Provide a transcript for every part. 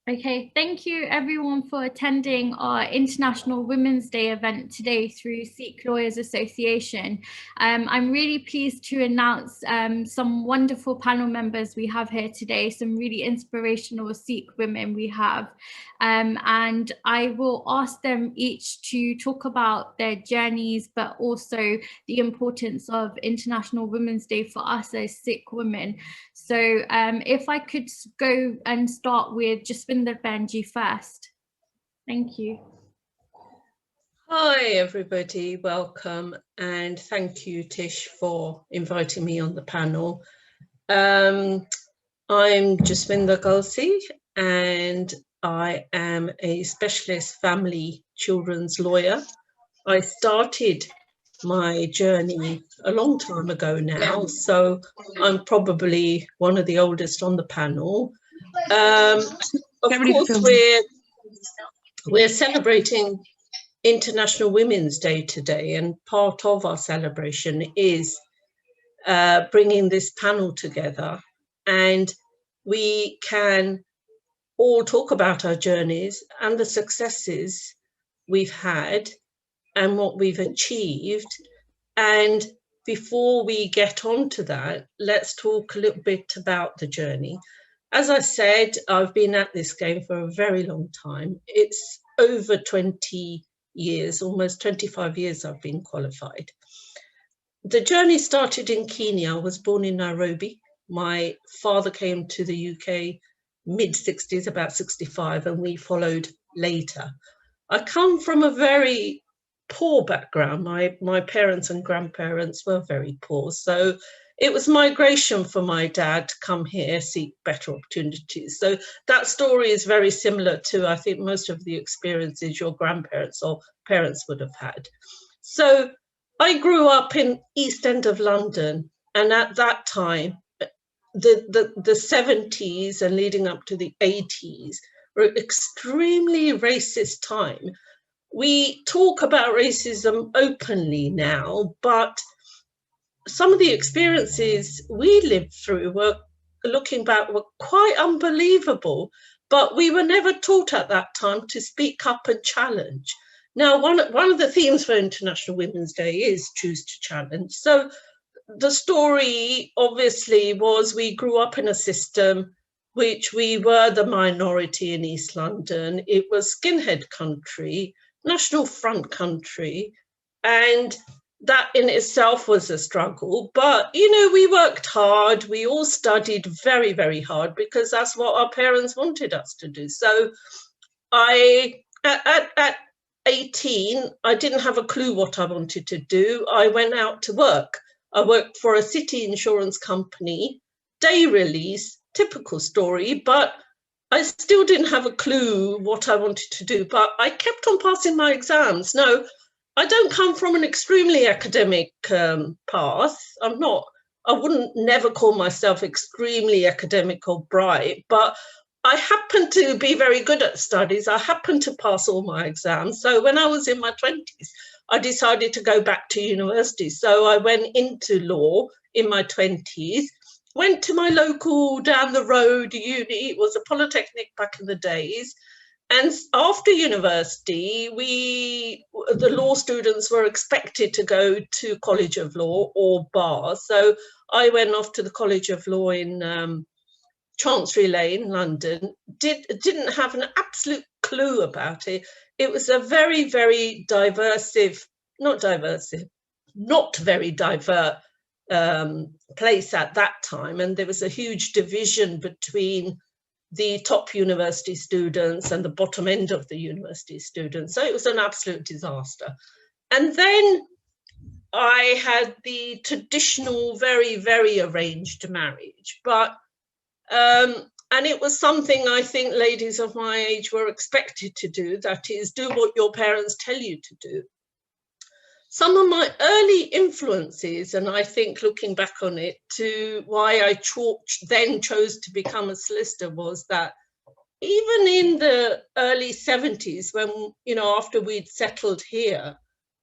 Okay, thank you everyone for attending our International Women's Day event today through Sikh Lawyers Association. I'm really pleased to announce some wonderful panel members we have here today, some really inspirational Sikh women we have. And I will ask them each to talk about their journeys, but also the importance of International Women's Day for us as Sikh women. So if I could go and start with Jaswinder Benji first. Thank you. Hi everybody, welcome, and thank you Tish for inviting me on the panel. I'm Jaswinder Kalsi and I am a specialist family children's lawyer. I started my journey a long time ago now, so I'm probably one of the oldest on the panel. Of course, we're celebrating International Women's Day today, and part of our celebration is bringing this panel together, and we can all talk about our journeys and the successes we've had and what we've achieved. And before we get on to that, let's talk a little bit about the journey. As I said, I've been at this game for a very long time. It's over 20 years, almost 25 years I've been qualified. The journey started in Kenya. I was born in Nairobi. My father came to the UK mid-60s, about 65, and we followed later. I come from a very poor background. My parents and grandparents were very poor, so it was migration for my dad to come here, seek better opportunities. So that story is very similar to, I think, most of the experiences your grandparents or parents would have had. So I grew up in East End of London, and at that time, the 70s and leading up to the 80s were extremely racist time. We talk about racism openly now, but some of the experiences we lived through were, looking back, were quite unbelievable, but we were never taught at that time to speak up and challenge. Now, one of the themes for International Women's Day is choose to challenge. So the story obviously was we grew up in a system which we were the minority in East London. It was skinhead country, National Front country, and that in itself was a struggle. But, you know, we worked hard. We all studied very, very hard because that's what our parents wanted us to do. So at 18, I didn't have a clue what I wanted to do. I went out to work. I worked for a city insurance company, day release, typical story, but I still didn't have a clue what I wanted to do, but I kept on passing my exams. No, I don't come from an extremely academic path. I wouldn't never call myself extremely academic or bright, but I happen to be very good at studies. I happen to pass all my exams. So when I was in my 20s, I decided to go back to university. So I went into law in my 20s, went to my local down the road uni. It was a polytechnic back in the days. And after university, the law students were expected to go to College of Law or bar. So I went off to the College of Law in Chancery Lane, London. Didn't have an absolute clue about it. It was a very, very not very divert place at that time. And there was a huge division between the top university students and the bottom end of the university students. So it was an absolute disaster. And then I had the traditional, very, very arranged marriage. But and it was something I think ladies of my age were expected to do, that is, do what your parents tell you to do. Some of my early influences, and I think looking back on it, to why I then chose to become a solicitor, was that even in the early 70s, when, you know, after we'd settled here,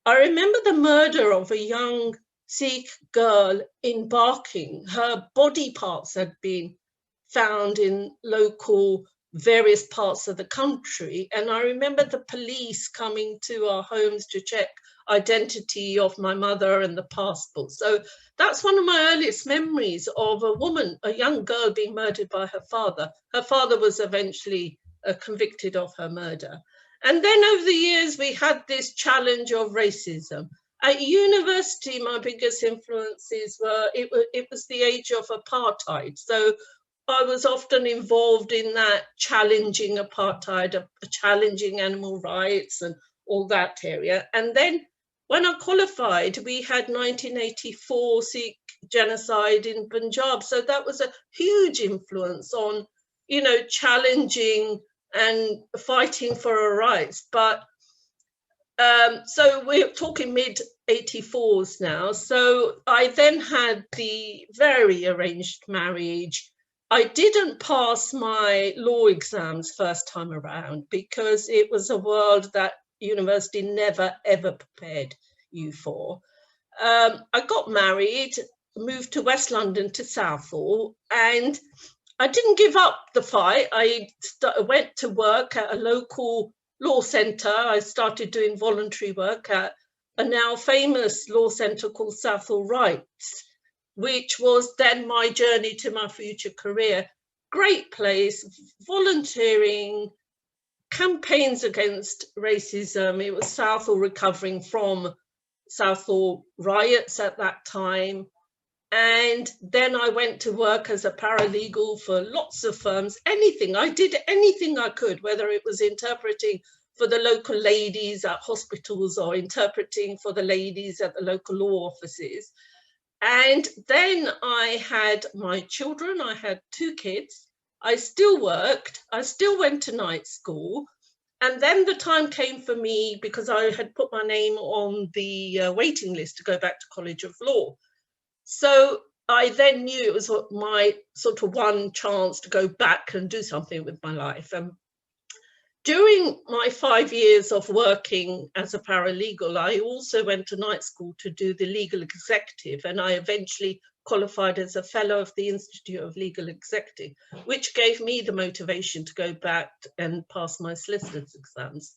I remember the murder of a young Sikh girl in Barking. Her body parts had been found in local various parts of the country. And I remember the police coming to our homes to check identity of my mother and the passport. So that's one of my earliest memories of a woman, a young girl, being murdered by her father. Her father was eventually convicted of her murder. And then over the years, we had this challenge of racism. At university, my biggest influences were, it was the age of apartheid. So I was often involved in that, challenging apartheid, challenging animal rights and all that area. And then when I qualified, we had 1984 Sikh genocide in Punjab. So that was a huge influence on, you know, challenging and fighting for our rights. But so we're talking mid-84s now. So I then had the very arranged marriage. I didn't pass my law exams first time around because it was a world that university never, ever prepared you for. I got married, moved to West London to Southall, and I didn't give up the fight. I went to work at a local law centre. I started doing voluntary work at a now famous law centre called Southall Rights, which was then my journey to my future career. Great place, volunteering, campaigns against racism. It was Southall recovering from Southall riots at that time. And then I went to work as a paralegal for lots of firms, anything. I did anything I could, whether it was interpreting for the local ladies at hospitals or interpreting for the ladies at the local law offices. And then I had my children, I had 2 kids, I still worked, I still went to night school. And then the time came for me, because I had put my name on the waiting list to go back to College of Law. So I then knew it was my sort of one chance to go back and do something with my life. During my 5 years of working as a paralegal, I also went to night school to do the legal executive, and I eventually qualified as a fellow of the Institute of Legal Executive, which gave me the motivation to go back and pass my solicitor's exams.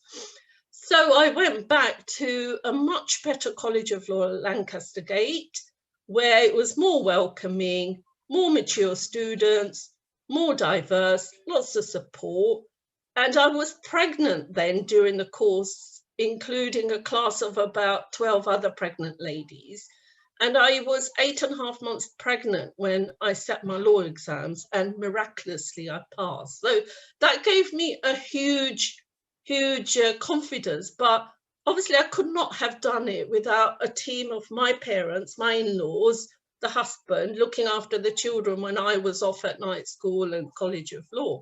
So I went back to a much better College of Law at Lancaster Gate, where it was more welcoming, more mature students, more diverse, lots of support. And I was pregnant then during the course, including a class of about 12 other pregnant ladies. And I was 8.5 months pregnant when I sat my law exams, and miraculously I passed. So that gave me a huge, huge confidence. But obviously I could not have done it without a team of my parents, my in-laws, the husband, looking after the children when I was off at night school and College of Law.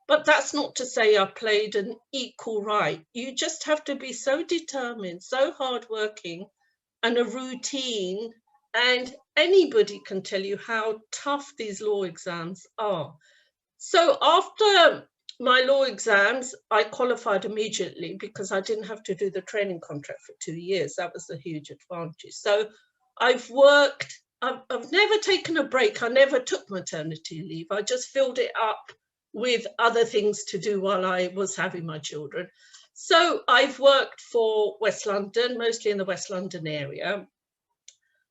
But that's not to say I played an equal right. You just have to be so determined, so hardworking, and a routine. And anybody can tell you how tough these law exams are. So after my law exams, I qualified immediately because I didn't have to do the training contract for 2 years. That was a huge advantage. So I've worked, I've never taken a break. I never took maternity leave. I just filled it up with other things to do while I was having my children. So I've worked for West London, mostly in the West London area.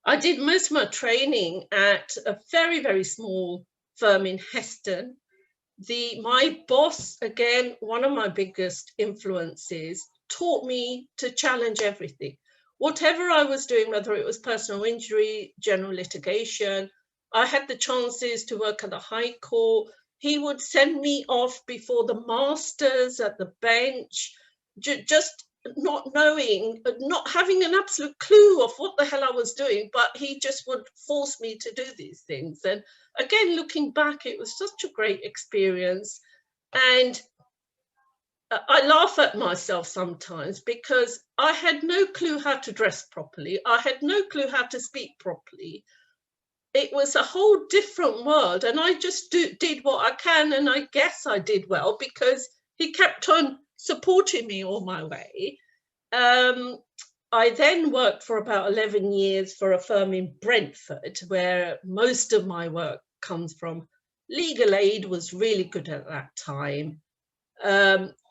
I did most of my training at a very, very small firm in Heston. My boss, again, one of my biggest influences, taught me to challenge everything. Whatever I was doing, whether it was personal injury, general litigation, I had the chances to work at the High Court. He would send me off before the masters at the bench, just not knowing, not having an absolute clue of what the hell I was doing, but he just would force me to do these things. And again, looking back, it was such a great experience. And I laugh at myself sometimes because I had no clue how to dress properly. I had no clue how to speak properly. It was a whole different world, and I just did what I can, and I guess I did well because he kept on supporting me all my way. I then worked for about 11 years for a firm in Brentford, where most of my work comes from. legal aid was really good at that time.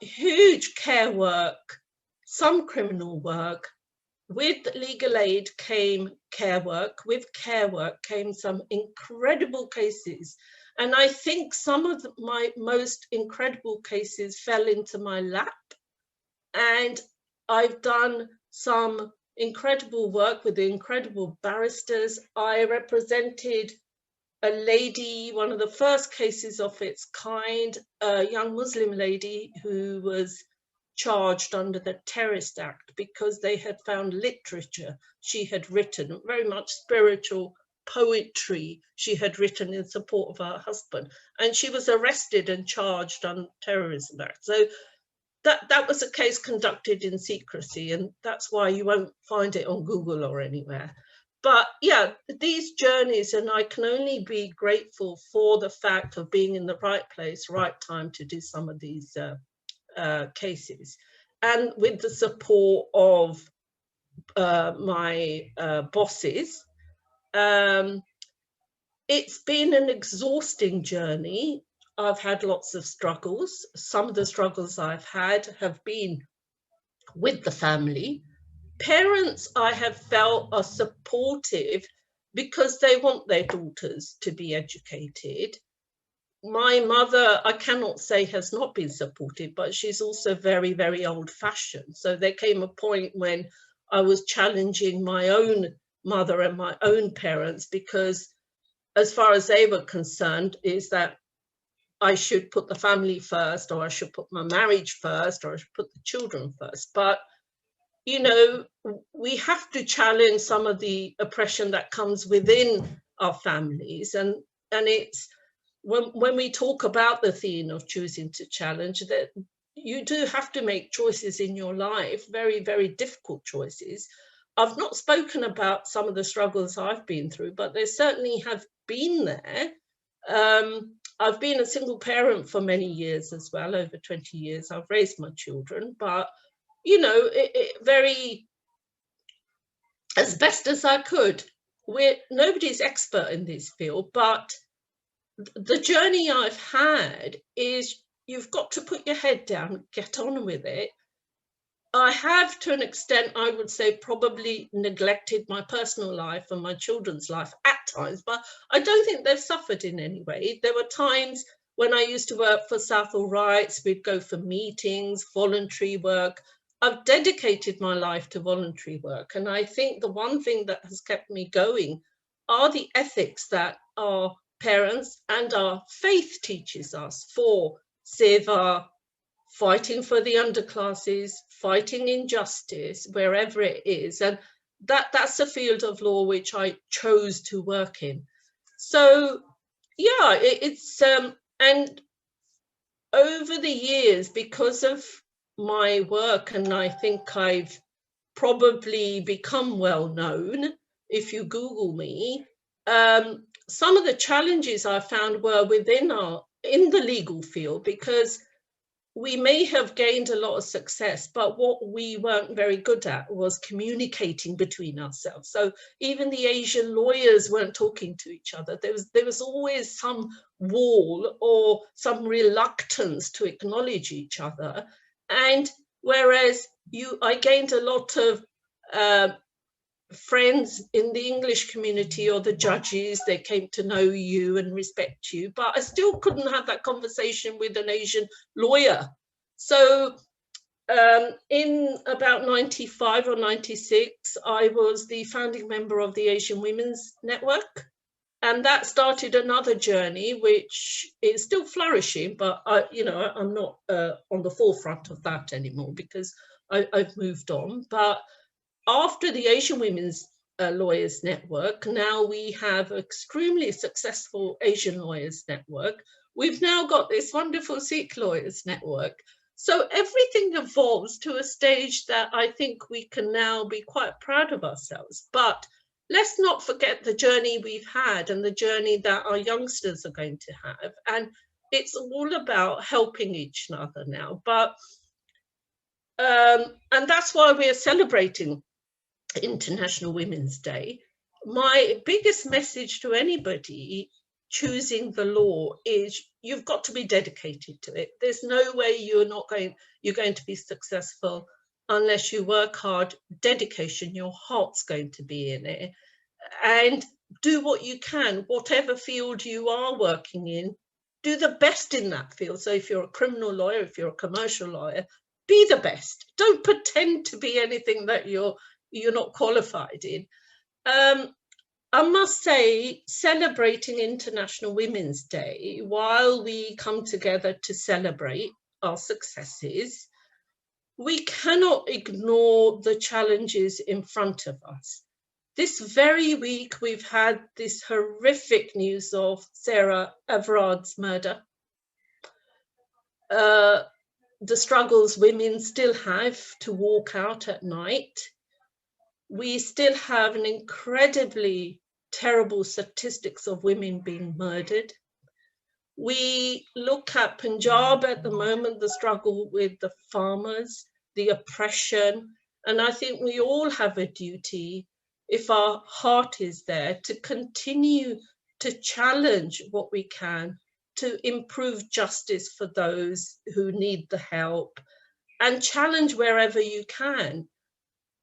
Huge care work, some criminal work. With legal aid came care work. With care work came some incredible cases. And I think some of my most incredible cases fell into my lap. And I've done some incredible work with the incredible barristers. I represented a lady, one of the first cases of its kind, a young Muslim lady who was charged under the Terrorist Act because they had found literature she had written, very much spiritual poetry she had written in support of her husband. And she was arrested and charged on Terrorism Act. So that was a case conducted in secrecy, and that's why you won't find it on Google or anywhere. But yeah, these journeys, and I can only be grateful for the fact of being in the right place, right time to do some of these cases. And with the support of my bosses, it's been an exhausting journey. I've had lots of struggles. Some of the struggles I've had have been with the family. Parents, I have felt, are supportive because they want their daughters to be educated. My mother, I cannot say has not been supportive, but she's also very, very old-fashioned. So there came a point when I was challenging my own mother and my own parents, because as far as they were concerned, is that I should put the family first, or I should put my marriage first, or I should put the children first. But you know, we have to challenge some of the oppression that comes within our families. And it's when we talk about the theme of choosing to challenge, that you do have to make choices in your life, very, very difficult choices. I've not spoken about some of the struggles I've been through, but they certainly have been there. I've been a single parent for many years as well, over 20 years. I've raised my children, but you know, very as best as I could. Nobody's expert in this field, but the journey I've had is you've got to put your head down, get on with it. I have, to an extent, I would say, probably neglected my personal life and my children's life at times, but I don't think they've suffered in any way. There were times when I used to work for Southall Rights, we'd go for meetings, voluntary work. I've dedicated my life to voluntary work. And I think the one thing that has kept me going are the ethics that our parents and our faith teaches us for seva, fighting for the underclasses, fighting injustice, wherever it is. And that's a field of law which I chose to work in. So yeah, it's, and over the years, because of my work, and I think I've probably become well known, if you Google me, some of the challenges I found were in the legal field, because we may have gained a lot of success, but what we weren't very good at was communicating between ourselves. So even the Asian lawyers weren't talking to each other. There was always some wall or some reluctance to acknowledge each other. And whereas I gained a lot of friends in the English community, or the judges, they came to know you and respect you, but I still couldn't have that conversation with an Asian lawyer. So in about 95 or 96, I was the founding member of the Asian Women's Network. And that started another journey, which is still flourishing, but I'm not on the forefront of that anymore, because I've moved on. But after the Asian Women's Lawyers Network, now we have an extremely successful Asian Lawyers Network. We've now got this wonderful Sikh Lawyers Network. So everything evolves to a stage that I think we can now be quite proud of ourselves. But let's not forget the journey we've had and the journey that our youngsters are going to have. And it's all about helping each other now. But and that's why we're celebrating International Women's Day. My biggest message to anybody choosing the law is you've got to be dedicated to it. There's no way you're going to be successful unless you work hard. Dedication, your heart's going to be in it, and do what you can, whatever field you are working in, do the best in that field. So if you're a criminal lawyer, if you're a commercial lawyer, be the best. Don't pretend to be anything that you're not qualified in. I must say, celebrating International Women's Day, while we come together to celebrate our successes, we cannot ignore the challenges in front of us. This very week, we've had this horrific news of Sarah Everard's murder. The struggles women still have to walk out at night. We still have an incredibly terrible statistics of women being murdered. We look at Punjab at the moment, the struggle with the farmers, the oppression, and I think we all have a duty, if our heart is there, to continue to challenge what we can to improve justice for those who need the help, and challenge wherever you can.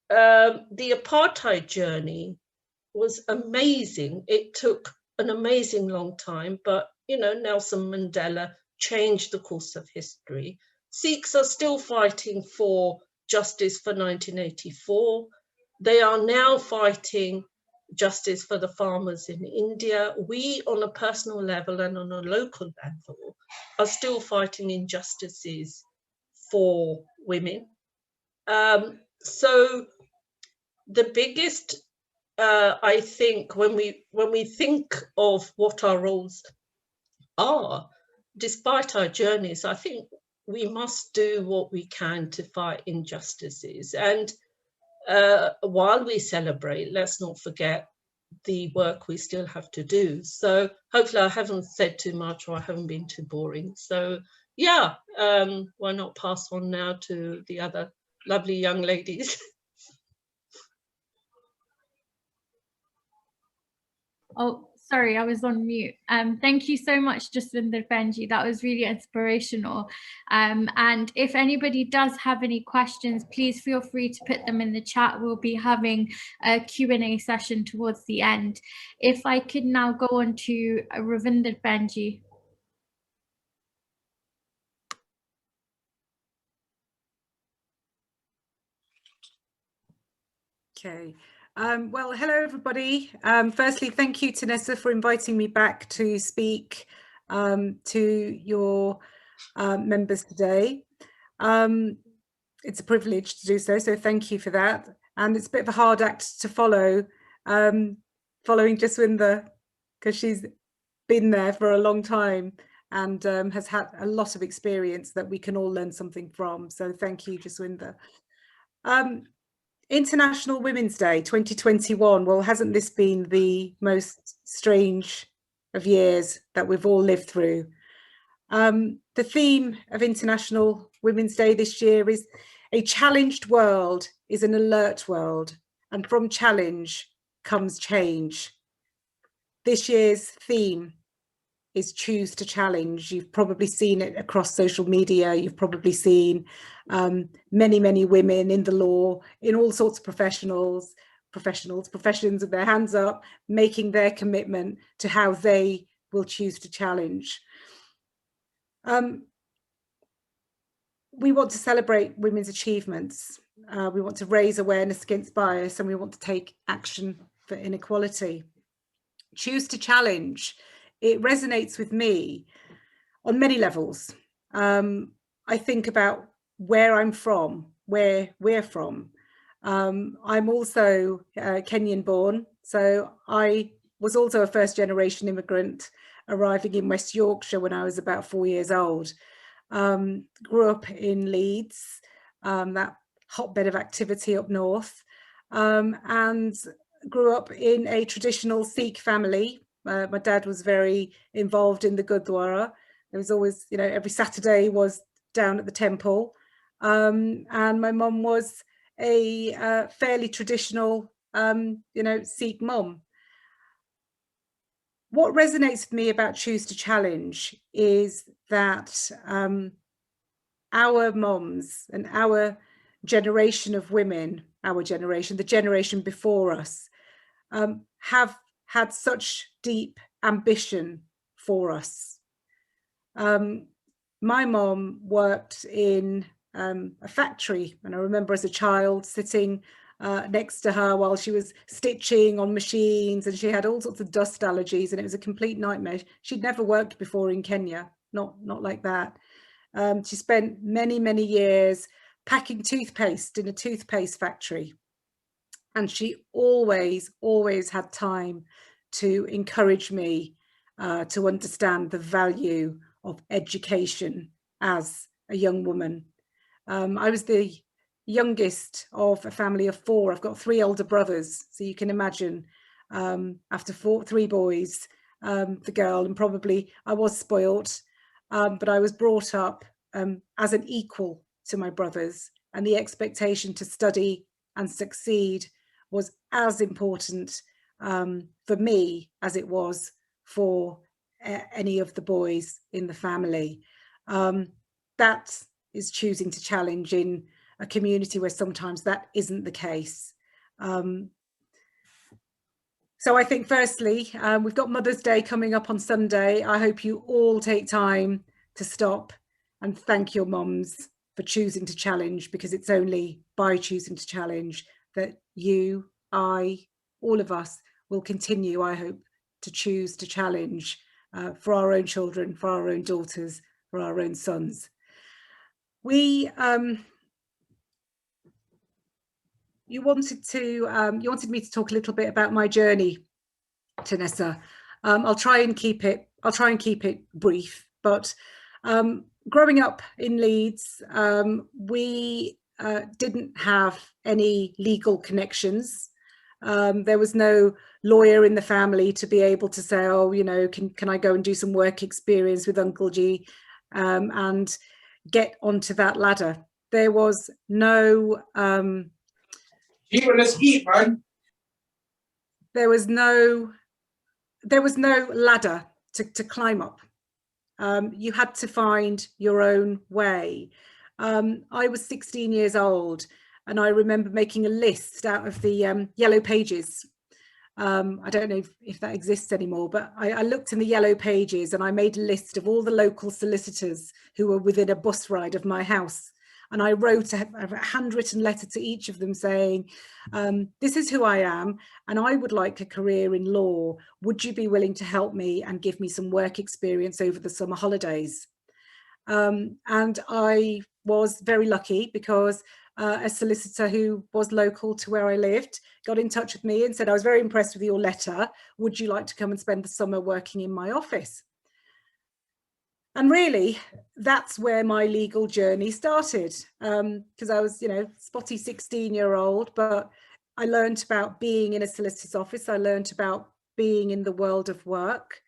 The apartheid journey was amazing. It took an amazing long time, but Nelson Mandela changed the course of history. Sikhs are still fighting for justice for 1984. They are now fighting justice for the farmers in India. We, on a personal level and on a local level, are still fighting injustices for women. So the biggest, I think, when we think of what our roles are, despite our journeys, I think we must do what we can to fight injustices. And while we celebrate, let's not forget the work we still have to do. So hopefully I haven't said too much, or I haven't been too boring. So yeah, why not pass on now to the other lovely young ladies. Oh, sorry, I was on mute. Thank you so much, Jaswinder Benji. That was really inspirational. And if anybody does have any questions, please feel free to put them in the chat. We'll be having a Q&A session towards the end. If I could now go on to Ravinder Benji. Okay. Well, hello, everybody. Firstly, thank you, Tanessa, for inviting me back to speak to your members today. It's a privilege to do so, so thank you for that. And it's a bit of a hard act to follow, following Jaswinder, because she's been there for a long time and has had a lot of experience that we can all learn something from. So thank you, Jaswinder. International Women's Day 2021. Well, hasn't this been the most strange of years that we've all lived through? The theme of International Women's Day this year is a challenged world is an alert world, and from challenge comes change. This year's theme is choose to challenge. You've probably seen it across social media. You've probably seen many women in the law, in all sorts of professions with their hands up, making their commitment to how they will choose to challenge. We want to celebrate women's achievements. We want to raise awareness against bias, and we want to take action for inequality. Choose to challenge. It resonates with me on many levels. I think about where I'm from, where we're from. I'm also Kenyan born, so I was also a first generation immigrant arriving in West Yorkshire when I was about 4 years old. Grew up in Leeds, that hotbed of activity up north, and grew up in a traditional Sikh family. My dad was very involved in the Gurdwara. There was always, every Saturday was down at the temple. And my mum was a fairly traditional, Sikh mum. what resonates with me about Choose to Challenge is that our moms and our generation of women, our generation, the generation before us, have had such deep ambition for us. My mom worked in a factory, and I remember as a child sitting next to her while she was stitching on machines, and she had all sorts of dust allergies, and it was a complete nightmare. She'd never worked before in Kenya, not like that. She spent many years packing toothpaste in a toothpaste factory, and she always had time to encourage me to understand the value of education as a young woman. I was the youngest of a family of 4. I've got 3 older brothers, so you can imagine, after 3 boys, the girl, and probably I was spoilt, but I was brought up as an equal to my brothers, and the expectation to study and succeed was as important for me as it was for any of the boys in the family. That is choosing to challenge in a community where sometimes that isn't the case. So I think firstly, we've got Mother's Day coming up on Sunday. I hope you all take time to stop and thank your moms for choosing to challenge, because it's only by choosing to challenge that you, I, all of us will continue, I hope, to choose to challenge for our own children, for our own daughters, for our own sons. You wanted me to talk a little bit about my journey, Tanessa. I'll try and keep it brief, but growing up in Leeds, we didn't have any legal connections. There was no lawyer in the family to be able to say, oh, you know, can I go and do some work experience with Uncle G and get onto that ladder. There was no let's eat, man. There was no ladder to climb up. You had to find your own way. I was 16 years old, and I remember making a list out of the yellow pages. I don't know if that exists anymore, but I looked in the yellow pages and I made a list of all the local solicitors who were within a bus ride of my house. And I wrote a handwritten letter to each of them saying, this is who I am, and I would like a career in law. Would you be willing to help me and give me some work experience over the summer holidays? And I was very lucky because a solicitor who was local to where I lived got in touch with me and said, I was very impressed with your letter. Would you like to come and spend the summer working in my office? And really, that's where my legal journey started, because I was, you know, spotty 16-year-old, but I learned about being in a solicitor's office. I learned about being in the world of work.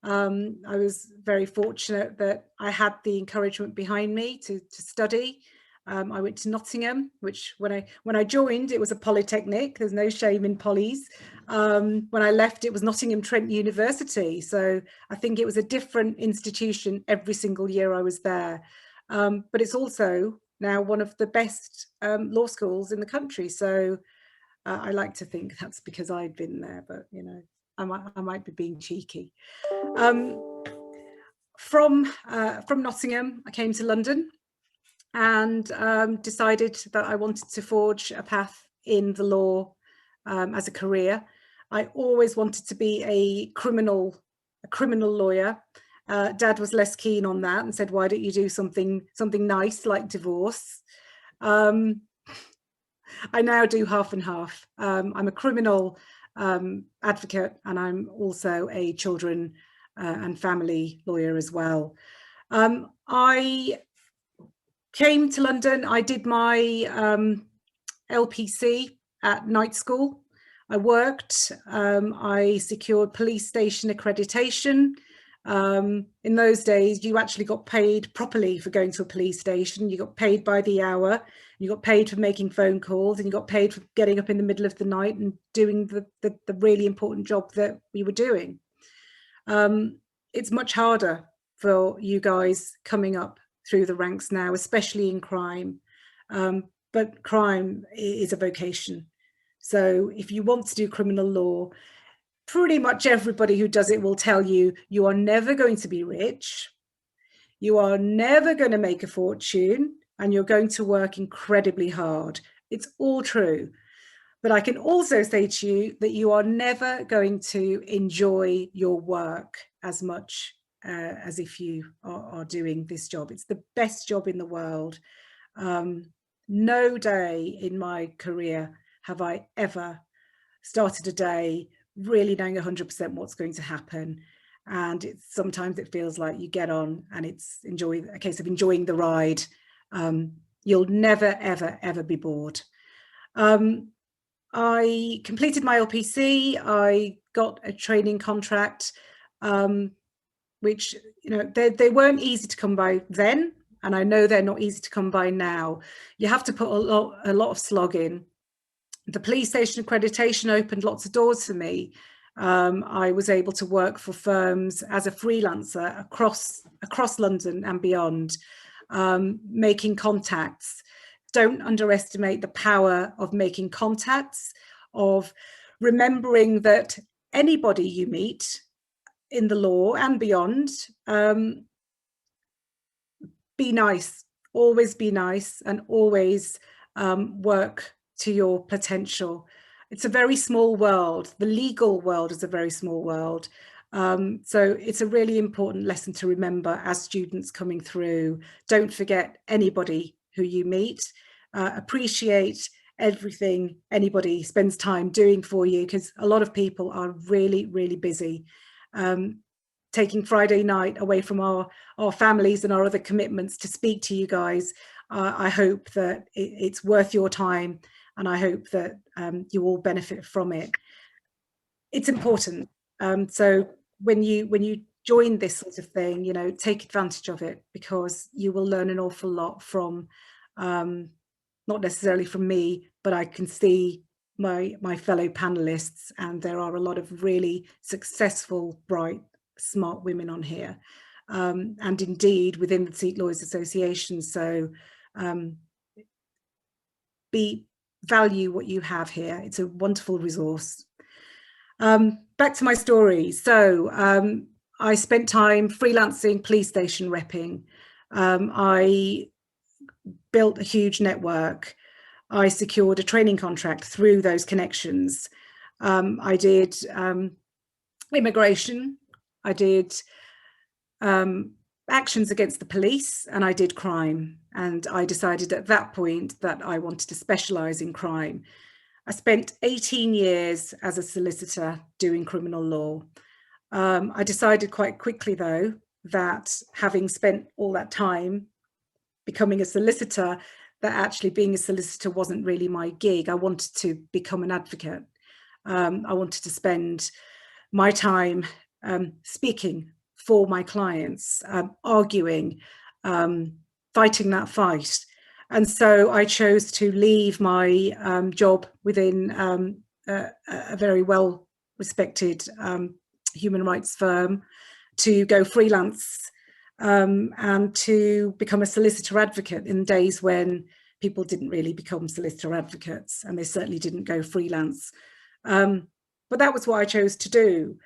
I was very fortunate that I had the encouragement behind me to study. I went to Nottingham, which when I joined, it was a polytechnic. There's no shame in polys. When I left, it was Nottingham Trent University. So I think it was a different institution every single year I was there. But it's also now one of the best law schools in the country. So I like to think that's because I'd been there, but you know, I might be being cheeky. From Nottingham, I came to London and decided that I wanted to forge a path in the law as a career. I always wanted to be a criminal lawyer. Dad was less keen on that and said, why don't you do something nice like divorce? I now do half and half. I'm a criminal advocate, and I'm also a children and family lawyer as well. I came to London. I did my LPC at night school. I worked. I secured police station accreditation. In those days, you actually got paid properly for going to a police station. You got paid by the hour. You got paid for making phone calls, and you got paid for getting up in the middle of the night and doing the really important job that we were doing. It's much harder for you guys coming up through the ranks now, especially in crime. But crime is a vocation. So if you want to do criminal law, pretty much everybody who does it will tell you, you are never going to be rich. You are never going to make a fortune, and you're going to work incredibly hard. It's all true. But I can also say to you that you are never going to enjoy your work as much as if you are doing this job. It's the best job in the world. No day in my career have I ever started a day really knowing 100% what's going to happen. And sometimes it feels like you get on and it's a case of enjoying the ride. You'll never, ever, ever be bored. I completed my LPC. I got a training contract, which, they weren't easy to come by then. And I know they're not easy to come by now. You have to put a lot of slog in. The police station accreditation opened lots of doors for me. I was able to work for firms as a freelancer across London and beyond, making contacts. Don't underestimate the power of making contacts, of remembering that anybody you meet in the law and beyond, be nice, always be nice, and always work to your potential. It's a very small world. The legal world is a very small world. So it's a really important lesson to remember as students coming through. Don't forget anybody who you meet. Appreciate everything anybody spends time doing for you, because a lot of people are really, really busy. Taking Friday night away from our families and our other commitments to speak to you guys. I hope that it's worth your time, and I hope that you all benefit from it. It's important. So when you join this sort of thing, take advantage of it, because you will learn an awful lot from, not necessarily from me, but I can see my fellow panelists, and there are a lot of really successful, bright, smart women on here, and indeed within the Sikh Lawyers Association. So value what you have here. It's a wonderful resource. Back to my story. So I spent time freelancing, police station repping. I built a huge network. I secured a training contract through those connections. I did immigration. I did actions against the police, and I did crime. And I decided at that point that I wanted to specialise in crime. I spent 18 years as a solicitor doing criminal law. I decided quite quickly, though, that having spent all that time becoming a solicitor, that actually being a solicitor wasn't really my gig. I wanted to become an advocate. I wanted to spend my time speaking for my clients, arguing, fighting that fight. And so I chose to leave my job within a very well respected human rights firm to go freelance, and to become a solicitor advocate in days when people didn't really become solicitor advocates, and they certainly didn't go freelance. But that was what I chose to do.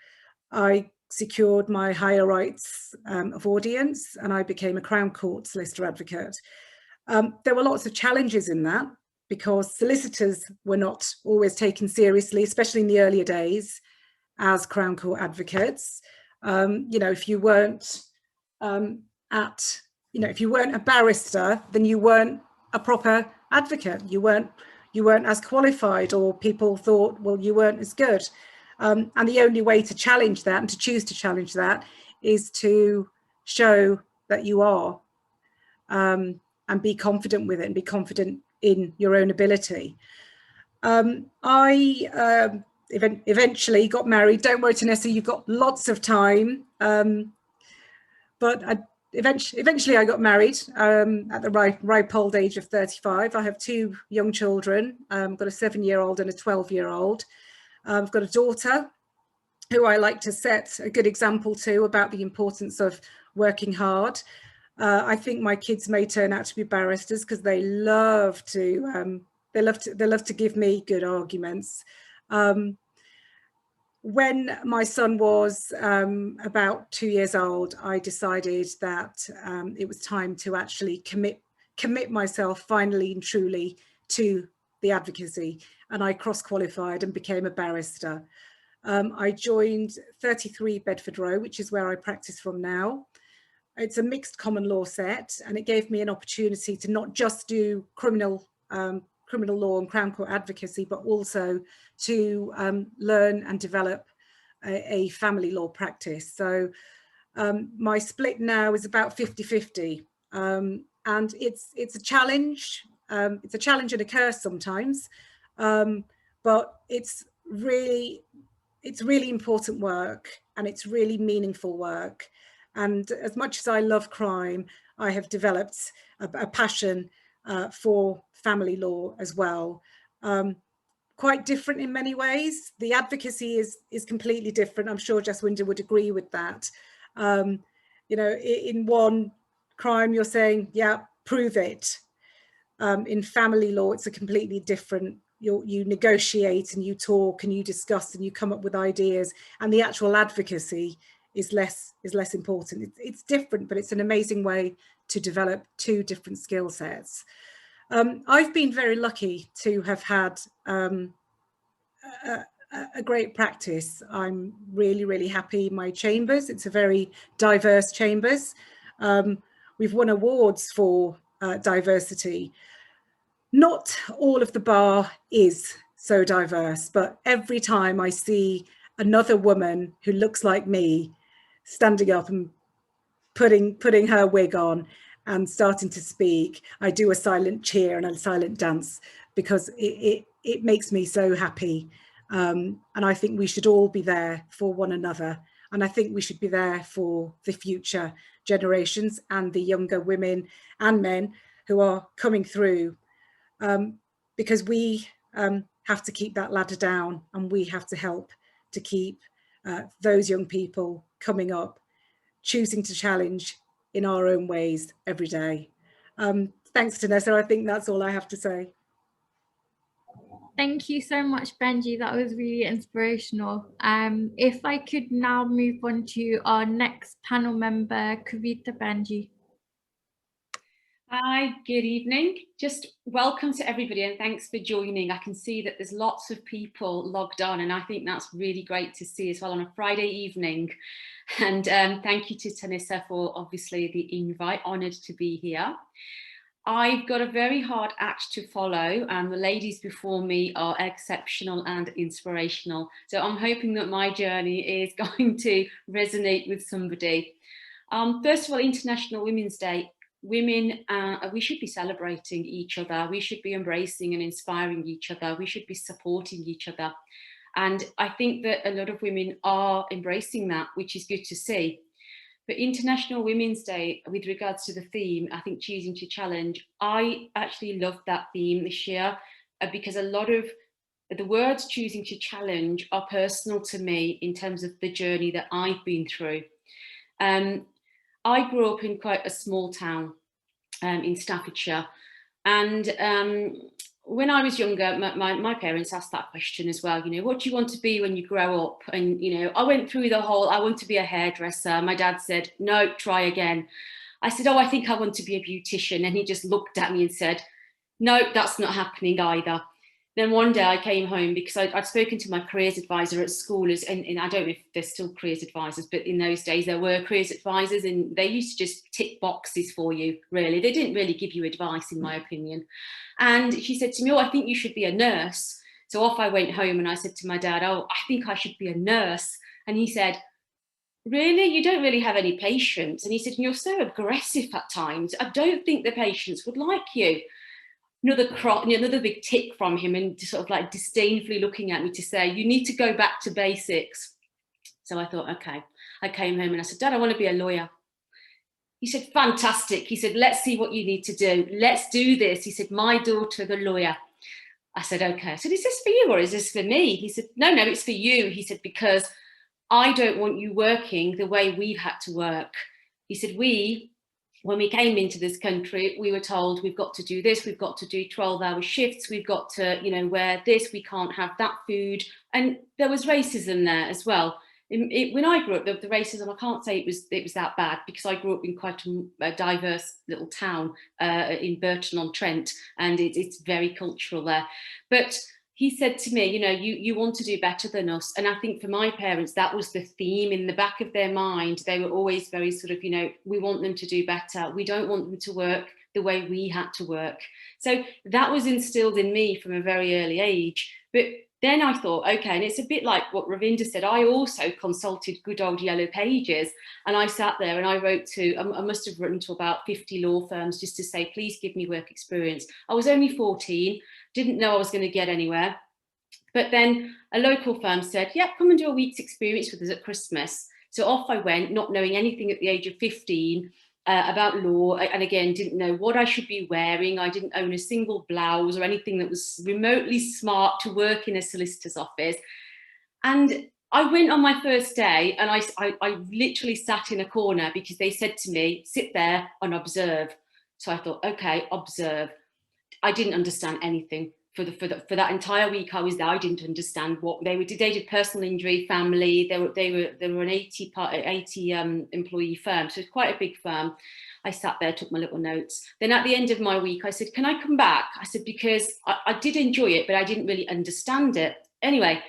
I secured my higher rights of audience, and I became a Crown Court solicitor advocate. There were lots of challenges in that, because solicitors were not always taken seriously, especially in the earlier days, as Crown Court advocates. If you weren't if you weren't a barrister, then you weren't a proper advocate. You weren't as qualified, or people thought, well, you weren't as good. And the only way to challenge that, and to choose to challenge that, is to show that you are, and be confident with it, and be confident in your own ability. I eventually got married. Don't worry, Tanessa, you've got lots of time. But eventually I got married at the ripe old age of 35. I have two young children. I've got a 7-year-old and a 12-year-old. I've got a daughter who I like to set a good example to about the importance of working hard. I think my kids may turn out to be barristers because they love to give me good arguments. When my son was about 2 years old, I decided that it was time to actually commit myself finally and truly to the advocacy, and I cross-qualified and became a barrister. I joined 33 Bedford Row, which is where I practice from now. It's a mixed common law set, and it gave me an opportunity to not just do criminal law and Crown Court advocacy, but also to learn and develop a family law practice. So my split now is about 50-50, and it's a challenge. It's a challenge and a curse sometimes, but it's really important work, and it's really meaningful work. And as much as I love crime, I have developed a passion for family law as well. Quite different in many ways. The advocacy is completely different. I'm sure Jaswinder would agree with that. You know, in one crime, you're saying, yeah, prove it. In family law, it's a completely different. You negotiate and you talk and you discuss and you come up with ideas, and the actual advocacy is less important. It's different, but it's an amazing way to develop two different skill sets. I've been very lucky to have had a great practice. I'm really happy in my chambers. It's a very diverse chambers. We've won awards for diversity. Not all of the bar is so diverse, but every time I see another woman who looks like me standing up and putting her wig on and starting to speak, I do a silent cheer and a silent dance, because it makes me so happy. And I think we should all be there for one another. And I think we should be there for the future generations and the younger women and men who are coming through, because we have to keep that ladder down, and we have to help to keep those young people coming up, choosing to challenge in our own ways every day. Thanks, Tanessa. I think that's all I have to say. Thank you so much, Benji. That was really inspirational. If I could now move on to our next panel member, Kavita. Benji. Hi, good evening. Just welcome to everybody, and thanks for joining. I can see that there's lots of people logged on, and I think that's really great to see as well on a Friday evening. And thank you to Tanessa for obviously the invite, honoured to be here. I've got a very hard act to follow, and the ladies before me are exceptional and inspirational. So I'm hoping that my journey is going to resonate with somebody. First of all, International Women's Day. Women, we should be celebrating each other. We should be embracing and inspiring each other. We should be supporting each other. And I think that a lot of women are embracing that, which is good to see. But International Women's Day, with regards to the theme, I think choosing to challenge, I actually love that theme this year, because a lot of the words choosing to challenge are personal to me in terms of the journey that I've been through. I grew up in quite a small town in Staffordshire, and when I was younger, my parents asked that question as well, you know, what do you want to be when you grow up? And, you know, I went through the whole, I want to be a hairdresser. My dad said, no, try again. I said, oh, I think I want to be a beautician. And he just looked at me and said, no, that's not happening either. Then one day I came home because I'd spoken to my careers advisor at school, and I don't know if there's still careers advisors, but in those days there were careers advisors, and they used to just tick boxes for you, really. They didn't really give you advice, in my opinion. And she said to me, oh, I think you should be a nurse. So off I went home and I said to my dad, oh, I think I should be a nurse. And he said, really? You don't really have any patience. And he said, you're so aggressive at times. I don't think the patients would like you. Another big tick from him, and sort of like disdainfully looking at me to say, you need to go back to basics. So I thought, okay. I came home and I said, Dad, I want to be a lawyer. He said, fantastic. He said, let's see what you need to do. Let's do this. He said, my daughter, the lawyer. I said, okay. I said, is this for you or is this for me? He said, no, it's for you. He said, because I don't want you working the way we've had to work. He said, when we came into this country, we were told we've got to do this, we've got to do 12-hour shifts, we've got to, wear this, we can't have that food. And there was racism there as well. When I grew up, the racism, I can't say it was that bad, because I grew up in quite a diverse little town in Burton-on-Trent, and it's very cultural there. But he said to me, you want to do better than us. And I think for my parents, that was the theme in the back of their mind. They were always very sort of, we want them to do better. We don't want them to work the way we had to work. So that was instilled in me from a very early age. But then I thought, okay, and it's a bit like what Ravinder said, I also consulted good old Yellow Pages, and I sat there and I wrote to, I must have written to about 50 law firms just to say, please give me work experience. I was only 14, didn't know I was going to get anywhere. But then a local firm said, yeah, come and do a week's experience with us at Christmas. So off I went, not knowing anything at the age of 15 about law, and again, didn't know what I should be wearing. I didn't own a single blouse or anything that was remotely smart to work in a solicitor's office. And I went on my first day, and I literally sat in a corner because they said to me, sit there and observe. So I thought, okay, observe. I didn't understand anything. For that entire week I was there, I didn't understand what they did. They did personal injury, family. They were an 80 employee firm, so it's quite a big firm. I sat there, took my little notes. Then at the end of my week, I said, "Can I come back?" I said, because I did enjoy it, but I didn't really understand it. Anyway,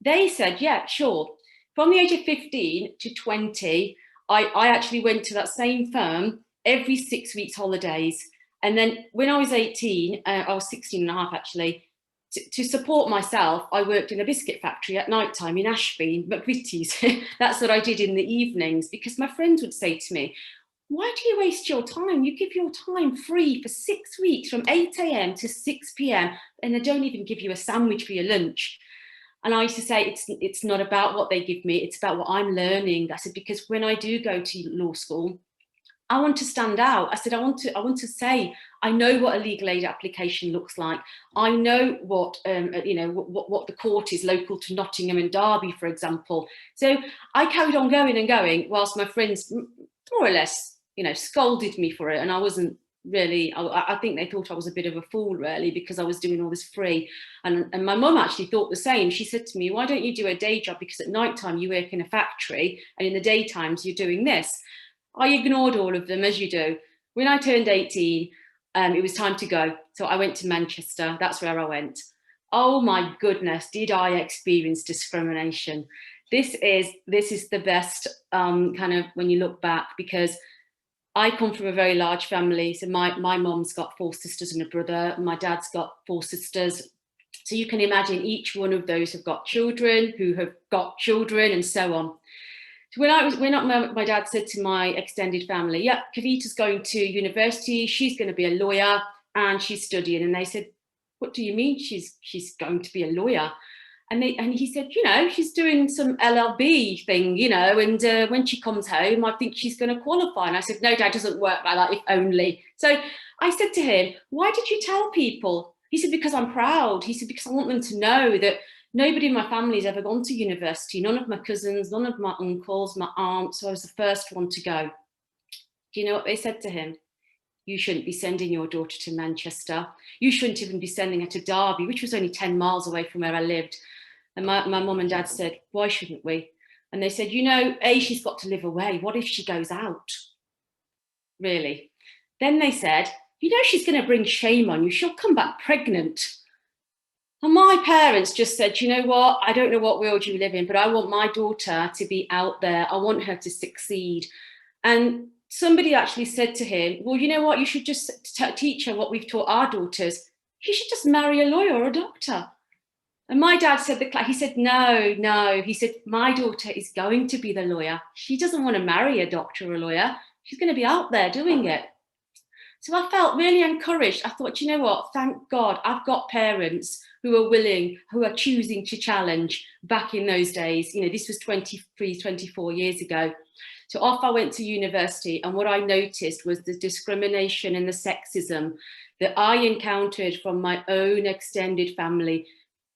they said, "Yeah, sure." From the age of 15 to 20, I actually went to that same firm every 6 weeks holidays. And then when I was 18, I was 16 and a half actually, to support myself, I worked in a biscuit factory at night time in Ashby, McVitie's. That's what I did in the evenings, because my friends would say to me, why do you waste your time? You give your time free for 6 weeks from 8 a.m. to 6 p.m. and they don't even give you a sandwich for your lunch. And I used to say, it's not about what they give me, it's about what I'm learning. I said, because when I do go to law school, I want to stand out. I said, I want to say, I know what a legal aid application looks like. I know what, what the court is local to Nottingham and Derby, for example. So I carried on going and going whilst my friends more or less, scolded me for it. And I wasn't really, I think they thought I was a bit of a fool really, because I was doing all this free. And my mum actually thought the same. She said to me, why don't you do a day job? Because at night time you work in a factory and in the daytimes you're doing this. I ignored all of them, as you do. When I turned 18, it was time to go. So I went to Manchester. That's where I went. Oh my goodness, did I experience discrimination? This is the best kind of when you look back, because I come from a very large family. So my mum's got 4 sisters and a brother. My dad's got 4 sisters. So you can imagine each one of those have got children who have got children and so on. So when my dad said to my extended family, yeah, Kavita's going to university, she's going to be a lawyer and she's studying. And they said, what do you mean she's going to be a lawyer? And he said, she's doing some LLB thing, and when she comes home, I think she's going to qualify. And I said, no, Dad, doesn't work like that, if only. So I said to him, why did you tell people? He said, because I'm proud. He said, because I want them to know that nobody in my family has ever gone to university. None of my cousins, none of my uncles, my aunts. So I was the first one to go. Do you know what they said to him? You shouldn't be sending your daughter to Manchester. You shouldn't even be sending her to Derby, which was only 10 miles away from where I lived. And my mum and dad said, why shouldn't we? And they said, A, she's got to live away. What if she goes out? Really? Then they said, she's going to bring shame on you. She'll come back pregnant. And my parents just said, you know what? I don't know what world you live in, but I want my daughter to be out there. I want her to succeed. And somebody actually said to him, well, you know what? You should just teach her what we've taught our daughters. She should just marry a lawyer or a doctor. And my dad said, he said, no. He said, my daughter is going to be the lawyer. She doesn't want to marry a doctor or a lawyer. She's going to be out there doing it. So I felt really encouraged. I thought, you know what? Thank God I've got parents who are willing, who are choosing to challenge back in those days. This was 23, 24 years ago. So off I went to university, and what I noticed was the discrimination and the sexism that I encountered from my own extended family.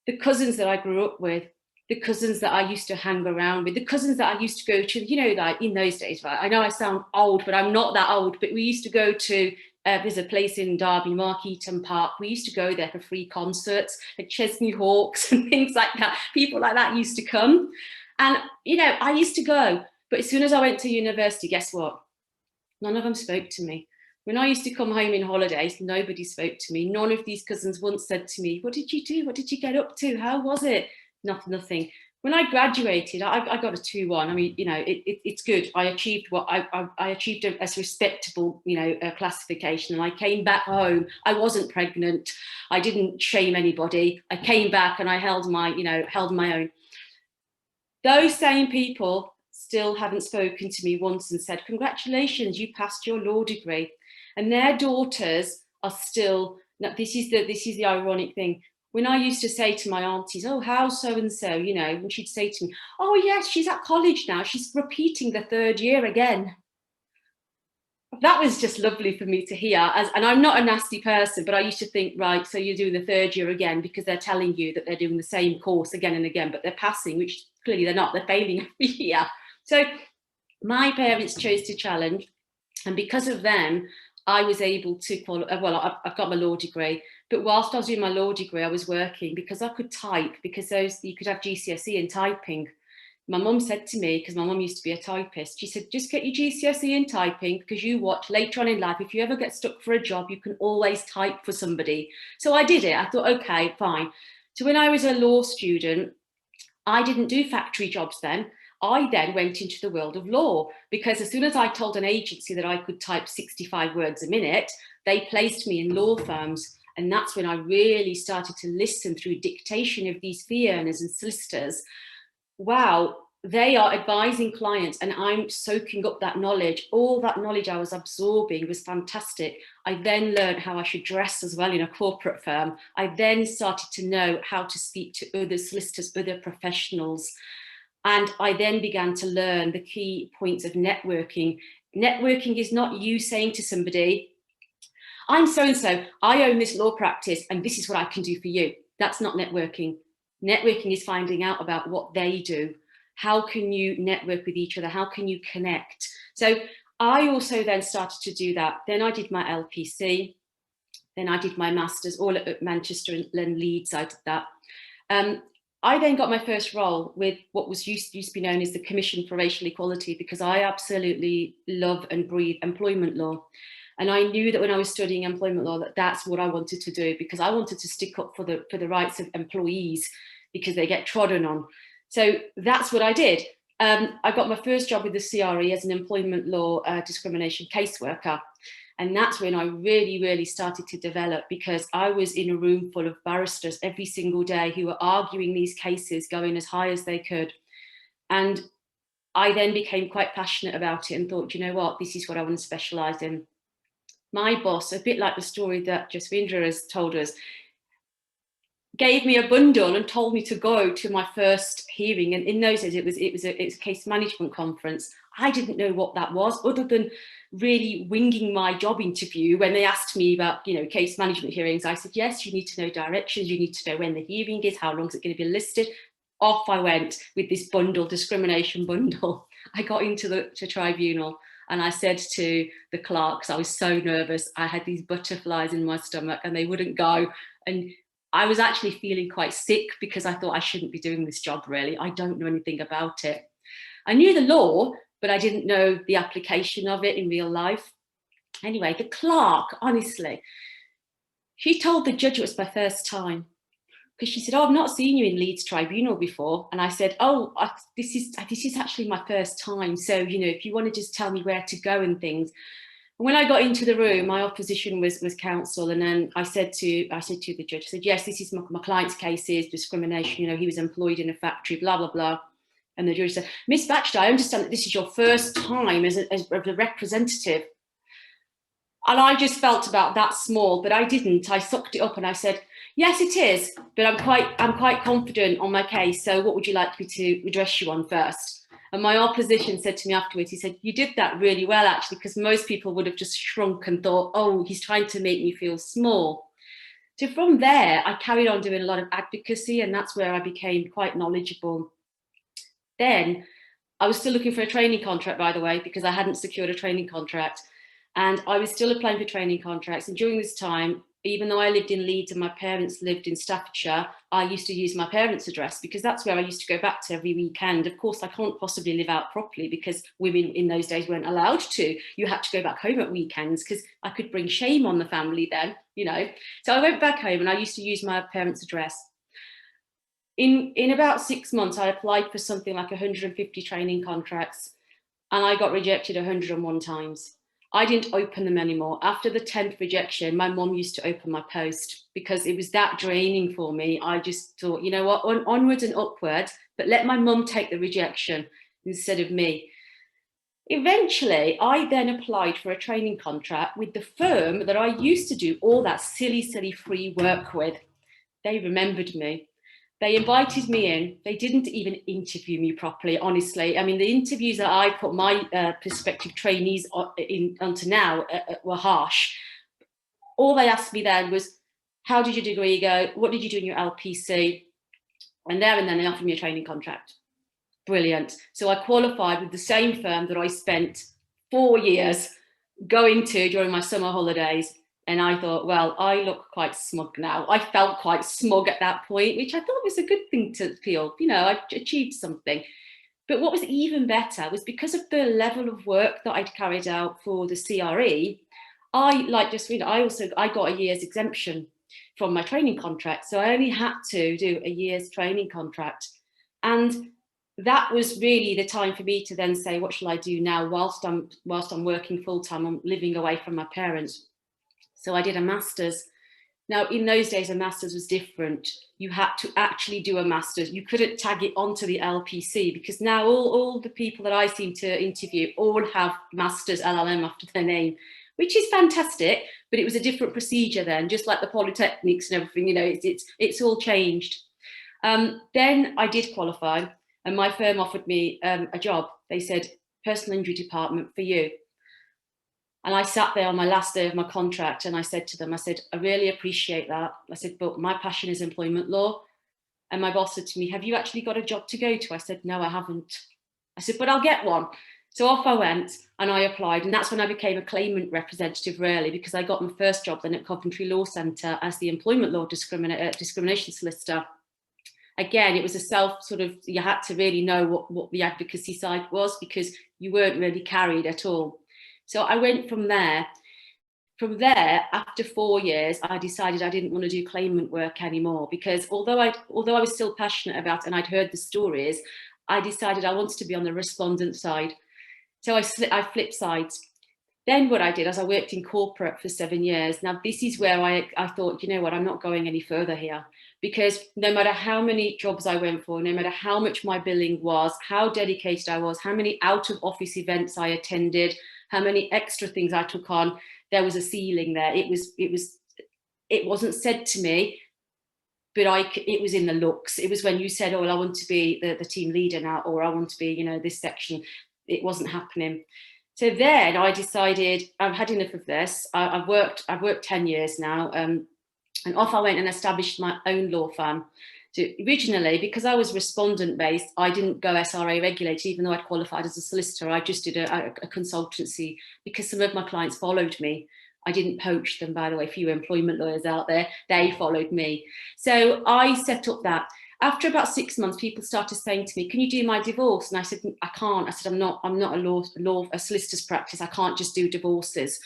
The cousins that I grew up with, the cousins that I used to hang around with, the cousins that I used to go to, you know, like in those days, right? I know I sound old, but I'm not that old, but we used to go to, there's a place in Derby, Markeaton Park. We used to go there for free concerts, like Chesney Hawks and things like that. People like that used to come. And, you know, I used to go, but as soon as I went to university, guess what? None of them spoke to me. When I used to come home in holidays, nobody spoke to me. None of these cousins once said to me, what did you do? What did you get up to? How was it? Nothing. When I graduated, I got a 2-1. I mean, you know, it's good. I achieved what I achieved as respectable, you know, classification. And I came back home. I wasn't pregnant. I didn't shame anybody. I came back and I held my own. Those same people still haven't spoken to me once and said, congratulations, you passed your law degree. And their daughters are still, now this is the ironic thing. When I used to say to my aunties, oh, how's so-and-so, you know, and she'd say to me, oh, yes, she's at college now. She's repeating the 3rd year again. That was just lovely for me to hear. And I'm not a nasty person, but I used to think, right, so you're doing the 3rd year again because they're telling you that they're doing the same course again and again, but they're passing, which clearly they're not, they're failing every year. So my parents chose to challenge. And because of them, I was able to qualify. Well, I've got my law degree, but whilst I was doing my law degree, I was working because I could type, because you could have GCSE in typing. My mum said to me, because my mum used to be a typist, she said, just get your GCSE in typing, because you watch later on in life, if you ever get stuck for a job, you can always type for somebody. So I did it. I thought, okay, fine. So when I was a law student, I didn't do factory jobs then. I then went into the world of law, because as soon as I told an agency that I could type 65 words a minute, they placed me in law firms. And that's when I really started to listen through dictation of these fee earners and solicitors. Wow, they are advising clients and I'm soaking up that knowledge. All that knowledge I was absorbing was fantastic. I then learned how I should dress as well in a corporate firm. I then started to know how to speak to other solicitors, other professionals. And I then began to learn the key points of networking. Networking is not you saying to somebody, I'm so-and-so, I own this law practice and this is what I can do for you. That's not networking. Networking is finding out about what they do. How can you network with each other? How can you connect? So I also then started to do that. Then I did my LPC. Then I did my master's, all at Manchester and Leeds. I did that. I then got my first role with what was used to be known as the Commission for Racial Equality, because I absolutely love and breathe employment law. And I knew that when I was studying employment law, that's what I wanted to do, because I wanted to stick up for the rights of employees, because they get trodden on. So that's what I did. I got my first job with the CRE as an employment law discrimination caseworker. And that's when I really, really started to develop, because I was in a room full of barristers every single day who were arguing these cases, going as high as they could. And I then became quite passionate about it and thought, you know what, this is what I want to specialise in. My boss, a bit like the story that Jaswinder has told us, gave me a bundle and told me to go to my first hearing. And in those days, it was a case management conference. I didn't know what that was, other than really winging my job interview. When they asked me about, you know, case management hearings, I said, yes, you need to know directions. You need to know when the hearing is, how long is it going to be listed. Off I went with this bundle, discrimination bundle. I got into the tribunal and I said to the clerks, I was so nervous. I had these butterflies in my stomach and they wouldn't go. And I was actually feeling quite sick, because I thought I shouldn't be doing this job, really. I don't know anything about it. I knew the law, but I didn't know the application of it in real life. Anyway, the clerk, honestly, she told the judge it was my first time, because she said, oh, I've not seen you in Leeds Tribunal before. And I said, oh, this is actually my first time. So, you know, if you want to just tell me where to go and things. And when I got into the room, my opposition was counsel. And then I said to the judge, I said, yes, this is my client's case, is discrimination. You know, he was employed in a factory, blah, blah, blah. And the judge said, Miss Bachada, I understand that this is your first time as a representative. And I just felt about that small, but I didn't. I sucked it up and I said, yes, it is, but I'm quite confident on my case. So what would you like me to address you on first? And my opposition said to me afterwards, he said, you did that really well, actually, because most people would have just shrunk and thought, oh, he's trying to make me feel small. So from there, I carried on doing a lot of advocacy, and that's where I became quite knowledgeable. Then I was still looking for a training contract, by the way, because I hadn't secured a training contract. And I was still applying for training contracts. And during this time, even though I lived in Leeds and my parents lived in Staffordshire, I used to use my parents' address because that's where I used to go back to every weekend. Of course, I can't possibly live out properly because women in those days weren't allowed to. You had to go back home at weekends because I could bring shame on the family then, you know. So I went back home and I used to use my parents' address. In about 6 months, I applied for something like 150 training contracts and I got rejected 101 times. I didn't open them anymore. After the 10th rejection, my mum used to open my post because it was that draining for me. I just thought, you know what, onwards and upwards, but let my mum take the rejection instead of me. Eventually, I then applied for a training contract with the firm that I used to do all that silly free work with. They remembered me. They invited me in. They didn't even interview me properly, honestly. I mean, the interviews that I put my prospective trainees onto now were harsh. All they asked me then was, how did your degree go? What did you do in your LPC? And there and then they offered me a training contract. Brilliant. So I qualified with the same firm that I spent 4 years going to during my summer holidays. And I thought, well, I look quite smug now. I felt quite smug at that point, which I thought was a good thing to feel. You know, I achieved something. But what was even better was because of the level of work that I'd carried out for the CRE, like Jaswinder, I got a year's exemption from my training contract. So I only had to do a year's training contract. And that was really the time for me to then say, what shall I do now whilst I'm working full time, I'm living away from my parents. So I did a master's. Now, in those days, a master's was different. You had to actually do a master's. You couldn't tag it onto the LPC because now all the people that I seem to interview all have master's LLM after their name, which is fantastic, but it was a different procedure then, just like the polytechnics and everything, you know, it's all changed. Then I did qualify and my firm offered me a job. They said, personal injury department for you. And I sat there on my last day of my contract and I said to them, I said, I really appreciate that. I said, but my passion is employment law. And my boss said to me, have you actually got a job to go to? I said, no, I haven't. I said, but I'll get one. So off I went and I applied. And that's when I became a claimant representative, really, because I got my first job then at Coventry Law Centre as the employment law discrimination solicitor. Again, it was a you had to really know what the advocacy side was because you weren't really carried at all. So I went from there. From there, after 4 years, I decided I didn't want to do claimant work anymore because although I was still passionate about it and I'd heard the stories, I decided I wanted to be on the respondent side. So I flipped sides. Then what I did is I worked in corporate for 7 years. Now, this is where I thought, you know what, I'm not going any further here because no matter how many jobs I went for, no matter how much my billing was, how dedicated I was, how many out of office events I attended, how many extra things I took on, there was a ceiling there. It wasn't said to me, but it was in the looks. It was when you said, oh, well, I want to be the team leader now, or I want to be, you know, this section. It wasn't happening. So then I decided I've had enough of this. I've worked 10 years now, and off I went and established my own law firm. So originally, because I was respondent based, I didn't go SRA regulated, even though I'd qualified as a solicitor. I just did a consultancy because some of my clients followed me. I didn't poach them, by the way, few employment lawyers out there, they followed me. So I set up that. After about 6 months, people started saying to me, can you do my divorce? And I said, I can't. I said, I'm not a solicitor's practice. I can't just do divorces.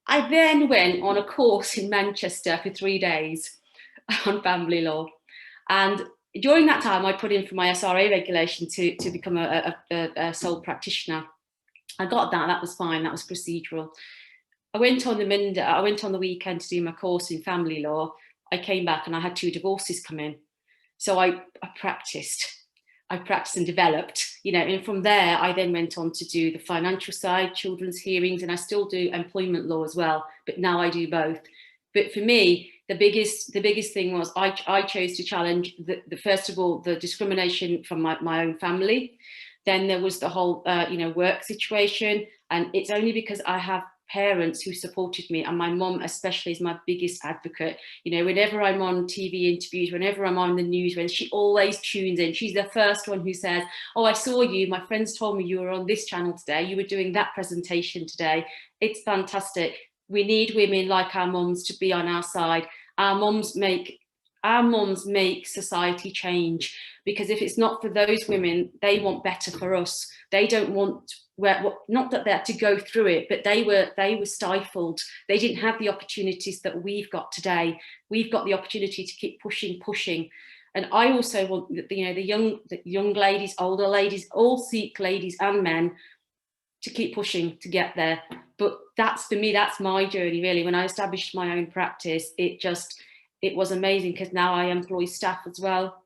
I then went on a course in Manchester for 3 days on family law. And during that time, I put in for my SRA regulation to become a sole practitioner. I got that. That was fine. That was procedural. I went on the weekend to do my course in family law. I came back and I had 2 divorces come in. So I practiced and developed, you know, and from there, I then went on to do the financial side, children's hearings, and I still do employment law as well, but now I do both. But for me, the biggest thing was I chose to challenge first of all, the discrimination from my own family. Then there was the whole, work situation. And it's only because I have parents who supported me, and my mum especially is my biggest advocate. You know, whenever I'm on TV interviews, whenever I'm on the news, when she always tunes in, she's the first one who says, oh, I saw you, my friends told me you were on this channel today, you were doing that presentation today. It's fantastic. We need women like our mums to be on our side. Our mums make society change, because if it's not for those women, they want better for us. They don't want, not that they had to go through it, but they were stifled. They didn't have the opportunities that we've got today. We've got the opportunity to keep pushing. And I also want, you know, the young ladies, older ladies, all Sikh ladies and men, to keep pushing to get there. But that's, for me, that's my journey really. When I established my own practice, it was amazing, because now I employ staff as well.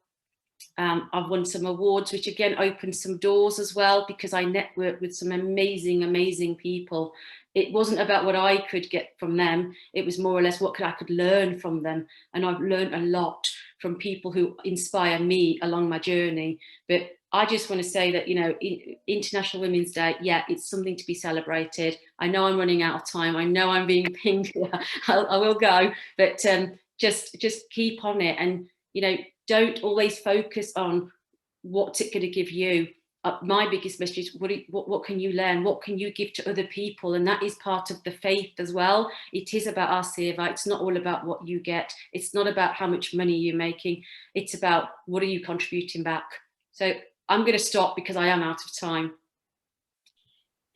I've won some awards, which again opened some doors as well, because I networked with some amazing people. It wasn't about what I could get from them. It was more or less what I could learn from them. And I've learned a lot from people who inspire me along my journey. But I just want to say that, you know, International Women's Day, yeah, it's something to be celebrated. I know I'm running out of time. I know I'm being pinged. I will go, but just keep on it. And, you know, don't always focus on what's it going to give you. My biggest message is what can you learn? What can you give to other people? And that is part of the faith as well. It is about our seva. It's not all about what you get. It's not about how much money you're making. It's about what are you contributing back. So I'm going to stop because I am out of time.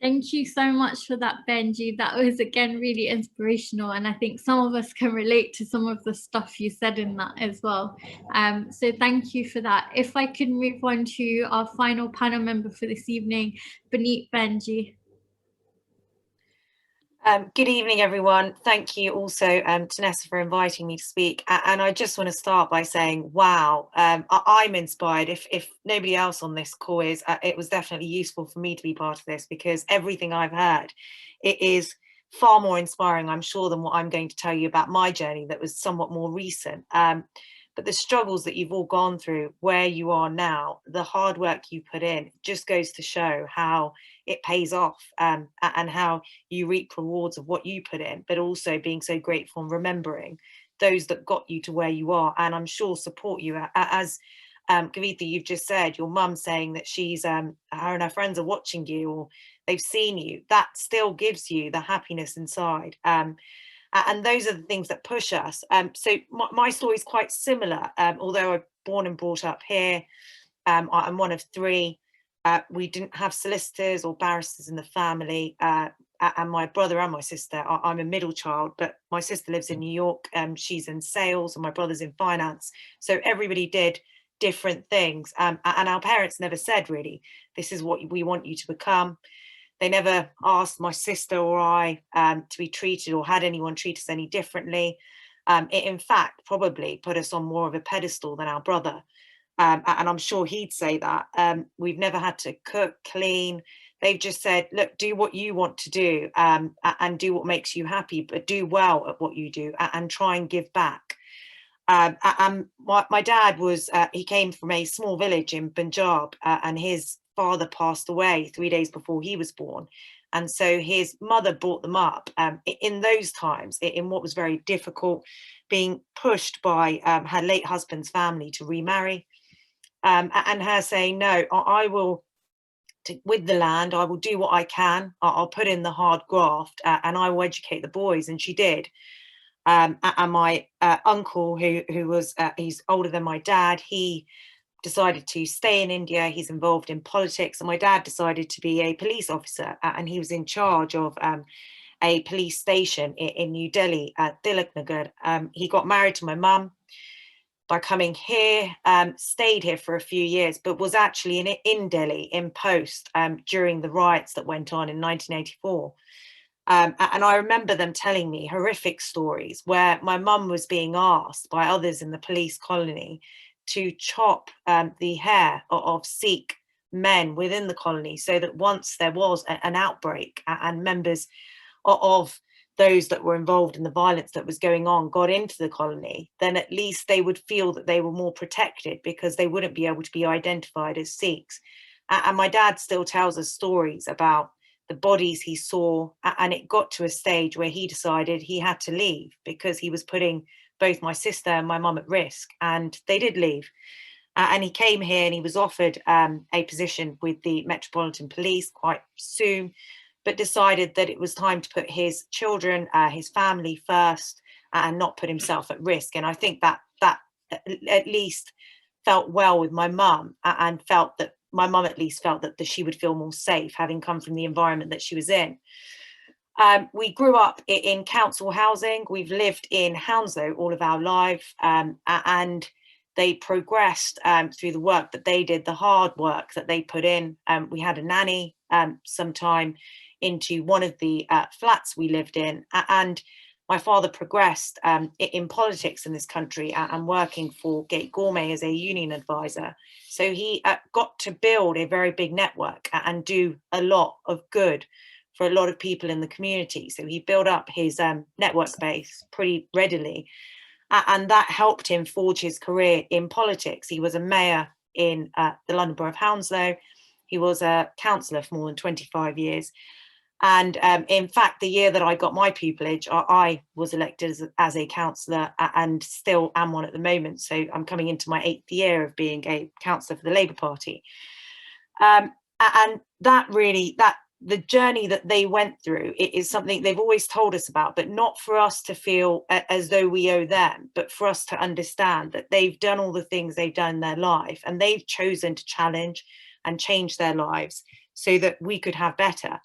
Thank you so much for that, Benji. That was, again, really inspirational. And I think some of us can relate to some of the stuff you said in that as well. So thank you for that. If I could move on to our final panel member for this evening, Puneet, Benji. Good evening, everyone. Thank you also to Nessa for inviting me to speak. And I just want to start by saying, wow, I'm inspired. If nobody else on this call is, it was definitely useful for me to be part of this, because everything I've heard, it is far more inspiring, I'm sure, than what I'm going to tell you about my journey that was somewhat more recent. But the struggles that you've all gone through, where you are now, the hard work you put in, just goes to show how it pays off, and how you reap rewards of what you put in, but also being so grateful and remembering those that got you to where you are, and I'm sure support you. As Kavita, you've just said, your mum saying that she's her and her friends are watching you, or they've seen you, that still gives you the happiness inside. And those are the things that push us. So my story is quite similar, although I'm born and brought up here. I'm one of three. We didn't have solicitors or barristers in the family. And my brother and my sister, I'm a middle child, but my sister lives in New York. She's in sales and my brother's in finance. So everybody did different things. And our parents never said, really, this is what we want you to become. They never asked my sister or I to be treated, or had anyone treat us any differently. It, in fact, probably put us on more of a pedestal than our brother. And I'm sure he'd say that. We've never had to cook, clean. They've just said, look, do what you want to do, and do what makes you happy, but do well at what you do, and try and give back. And my dad was, he came from a small village in Punjab, and his father passed away 3 days before he was born. And so his mother brought them up in those times, in what was very difficult, being pushed by her late husband's family to remarry, and her saying, no, I will, with the land, I will do what I can. I'll put in the hard graft, and I will educate the boys. And she did. And my uncle, who was, he's older than my dad, he decided to stay in India. He's involved in politics, and my dad decided to be a police officer, and he was in charge of a police station in New Delhi at Tilaknagar. He got married to my mum by coming here, stayed here for a few years, but was actually in Delhi in post during the riots that went on in 1984. And I remember them telling me horrific stories where my mum was being asked by others in the police colony to chop the hair of Sikh men within the colony, so that once there was an outbreak and members of those that were involved in the violence that was going on got into the colony, then at least they would feel that they were more protected, because they wouldn't be able to be identified as Sikhs. And my dad still tells us stories about the bodies he saw, and it got to a stage where he decided he had to leave because he was putting both my sister and my mum at risk, and they did leave. And he came here and he was offered a position with the Metropolitan Police quite soon, but decided that it was time to put his children, his family first, and not put himself at risk. And I think that at least felt well with my mum, and felt that my mum at least felt that she would feel more safe having come from the environment that she was in. We grew up in council housing. We've lived in Hounslow all of our life, and they progressed through the work that they did, the hard work that they put in. We had a nanny sometime into one of the flats we lived in, and my father progressed in politics in this country and working for Gate Gourmet as a union advisor. So he got to build a very big network and do a lot of good for a lot of people in the community. So he built up his network base pretty readily. And that helped him forge his career in politics. He was a mayor in the London Borough of Hounslow. He was a councillor for more than 25 years. And in fact, the year that I got my pupillage, I was elected as a councillor, and still am one at the moment. So I'm coming into my 8th year of being a councillor for the Labour Party. And that really, the journey that they went through, it is something they've always told us about, but not for us to feel as though we owe them, but for us to understand that they've done all the things they've done in their life, and they've chosen to challenge and change their lives so that we could have better.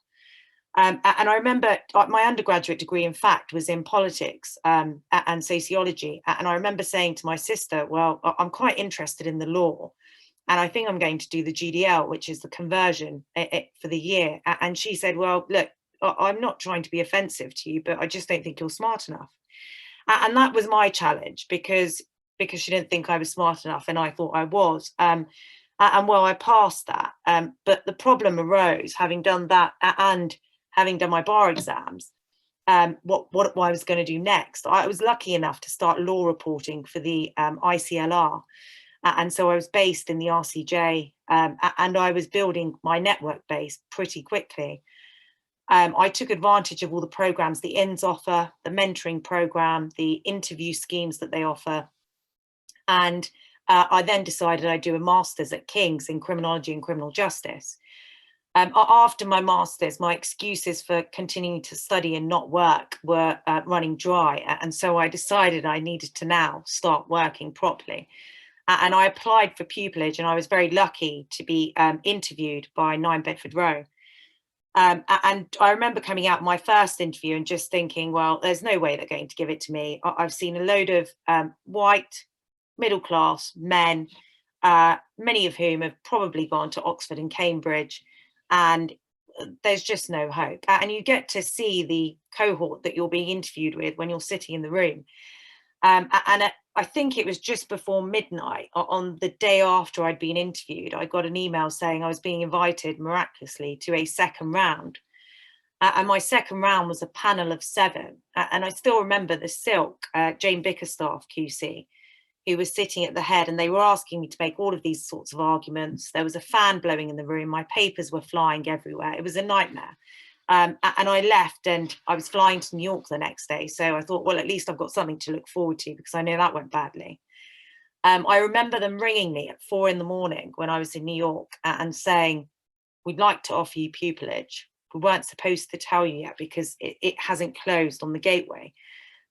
And I remember my undergraduate degree, in fact, was in politics and sociology. And I remember saying to my sister, well, I'm quite interested in the law, and I think I'm going to do the GDL, which is the conversion for the year. And she said, well, look, I'm not trying to be offensive to you, but I just don't think you're smart enough. And that was my challenge, because she didn't think I was smart enough, and I thought I was. And well, I passed that. But the problem arose, having done that and having done my bar exams, what I was going to do next. I was lucky enough to start law reporting for the ICLR. And so I was based in the RCJ, and I was building my network base pretty quickly. I took advantage of all the programs the Inns offer, the mentoring program, the interview schemes that they offer. And I then decided I'd do a master's at King's in criminology and criminal justice. After my master's, my excuses for continuing to study and not work were running dry. And so I decided I needed to now start working properly. And I applied for pupillage, and I was very lucky to be interviewed by 9 Bedford Row. And I remember coming out my first interview and just thinking, well, there's no way they're going to give it to me. I've seen a load of white, middle-class men, many of whom have probably gone to Oxford and Cambridge, and there's just no hope. And you get to see the cohort that you're being interviewed with when you're sitting in the room. And I think it was just before midnight on the day after I'd been interviewed, I got an email saying I was being invited miraculously to a second round. And my second round was a panel of 7. And I still remember the Silk, Jane Bickerstaff QC, who was sitting at the head, and they were asking me to make all of these sorts of arguments. There was a fan blowing in the room. My papers were flying everywhere. It was a nightmare. And I left, and I was flying to New York the next day. So I thought, well, at least I've got something to look forward to, because I know that went badly. I remember them ringing me at 4 in the morning when I was in New York and saying, we'd like to offer you pupillage. We weren't supposed to tell you yet because it hasn't closed on the gateway,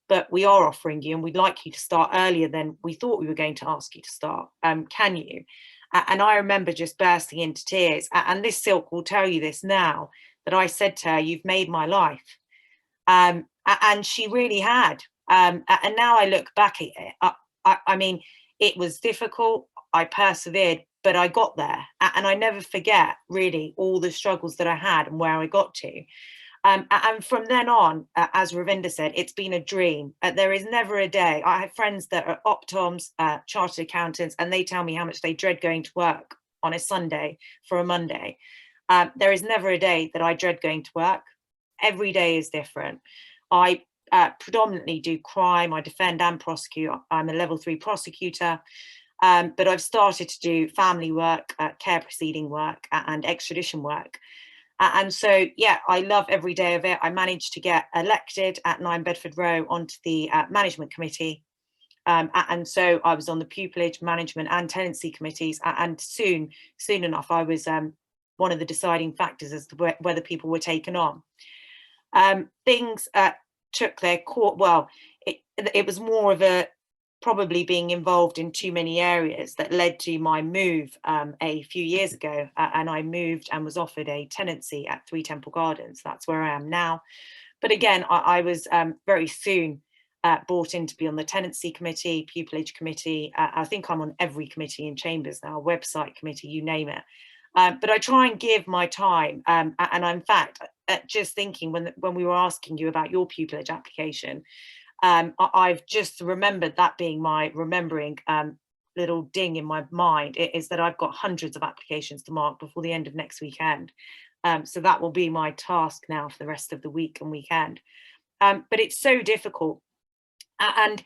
but we are offering you, and we'd like you to start earlier than we thought we were going to ask you to start. Can you? And I remember just bursting into tears. And this Silk will tell you this now, that I said to her, you've made my life. And she really had. And now I look back at it, I mean, it was difficult. I persevered, but I got there. And I never forget really all the struggles that I had and where I got to. And from then on, as Ravinder said, it's been a dream. There is never a day. I have friends that are optoms, chartered accountants, and they tell me how much they dread going to work on a Sunday for a Monday. There is never a day that I dread going to work. Every day is different. I predominantly do crime. I defend and prosecute. I'm a level 3 prosecutor, but I've started to do family work, care proceeding work, and extradition work. And so, yeah, I love every day of it. I managed to get elected at 9 Bedford Row onto the management committee. And so I was on the pupillage, management and tenancy committees. And soon enough, I was one of the deciding factors as to whether people were taken on. Things took their course. Well, it was more of a probably being involved in too many areas that led to my move a few years ago, and I moved and was offered a tenancy at 3 Temple Gardens. That's where I am now. But again, I was very soon brought in to be on the tenancy committee, pupillage committee. I think I'm on every committee in Chambers now, website committee, you name it. But I try and give my time, and in fact, just thinking when we were asking you about your pupillage application, I've just remembered that being my remembering little ding in my mind, is that I've got hundreds of applications to mark before the end of next weekend. So that will be my task now for the rest of the week and weekend. But it's so difficult. And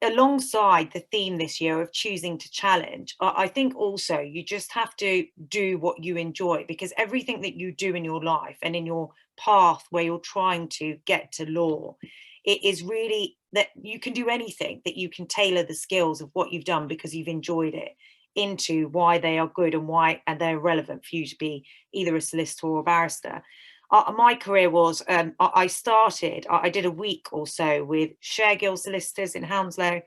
alongside the theme this year of choosing to challenge, I think also you just have to do what you enjoy, because everything that you do in your life and in your path where you're trying to get to law, it is really that you can do anything, that you can tailor the skills of what you've done because you've enjoyed it into why they are good and why they're relevant for you to be either a solicitor or a barrister. My career was, I did a week or so with Shergill Solicitors in Hounslow.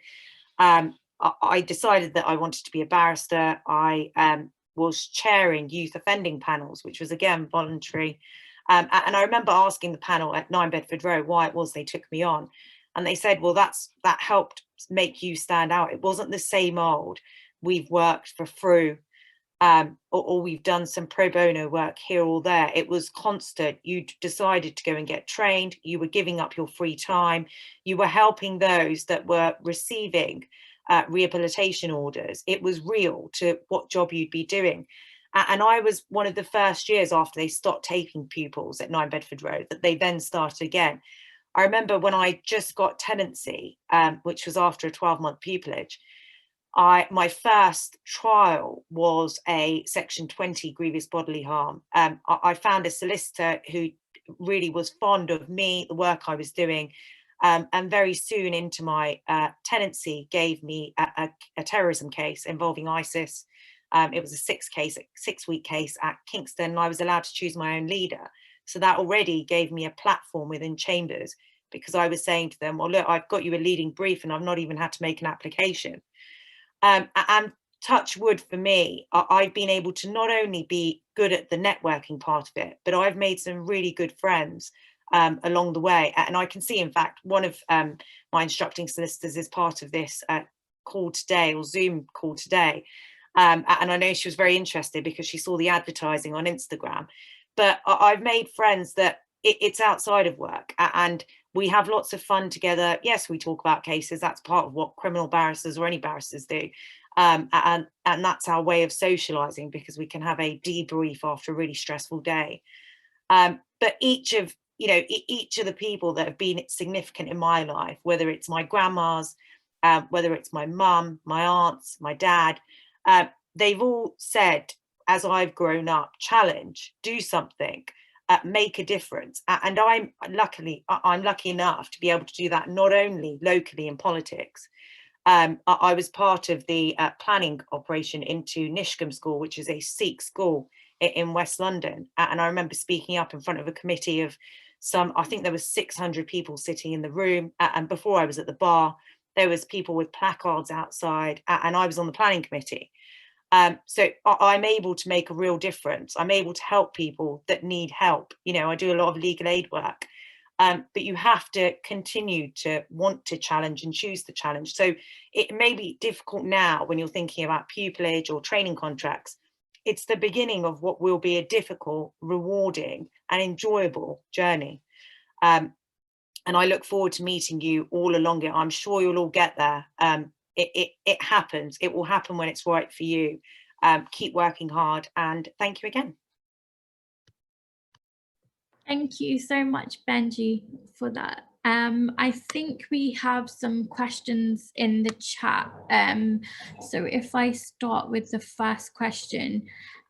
I decided that I wanted to be a barrister. I was chairing youth offending panels, which was again voluntary. And I remember asking the panel at 9 Bedford Row why it was they took me on. And they said, well, that helped make you stand out. It wasn't the same old, we've worked for through, or we've done some pro bono work here or there. It was constant. You decided to go and get trained. You were giving up your free time. You were helping those that were receiving rehabilitation orders. It was real to what job you'd be doing. And I was one of the first years after they stopped taking pupils at 9 Bedford Road that they then started again. I remember when I just got tenancy, which was after a 12-month pupillage, my first trial was a Section 20 grievous bodily harm. I found a solicitor who really was fond of me, the work I was doing, and very soon into my tenancy gave me a terrorism case involving ISIS. It was a 6-week case at Kingston, and I was allowed to choose my own leader. So that already gave me a platform within Chambers, because I was saying to them, well, look, I've got you a leading brief and I've not even had to make an application. And touch wood for me, I've been able to not only be good at the networking part of it, but I've made some really good friends along the way. And I can see, in fact, one of my instructing solicitors is part of this call today, or Zoom call today. And I know she was very interested because she saw the advertising on Instagram. But I've made friends that it's outside of work, and we have lots of fun together. Yes, we talk about cases. That's part of what criminal barristers or any barristers do. And that's our way of socializing, because we can have a debrief after a really stressful day. But each of the people that have been significant in my life, whether it's my grandmas, whether it's my mum, my aunts, my dad, they've all said, as I've grown up, challenge, do something, make a difference. And I'm lucky enough to be able to do that, not only locally in politics. I was part of the planning operation into Nishcombe School, which is a Sikh school in West London. And I remember speaking up in front of a committee of I think there was 600 people sitting in the room. And before I was at the bar, there was people with placards outside, and I was on the planning committee. So I'm able to make a real difference. I'm able to help people that need help. I do a lot of legal aid work, but you have to continue to want to challenge and choose the challenge. So it may be difficult now when you're thinking about pupillage or training contracts. It's the beginning of what will be a difficult, rewarding and enjoyable journey. And I look forward to meeting you all along it. I'm sure you'll all get there. It happens. It will happen when it's right for you. Keep working hard, and thank you again. Thank you so much, Benji, for that. I think we have some questions in the chat. So if I start with the first question,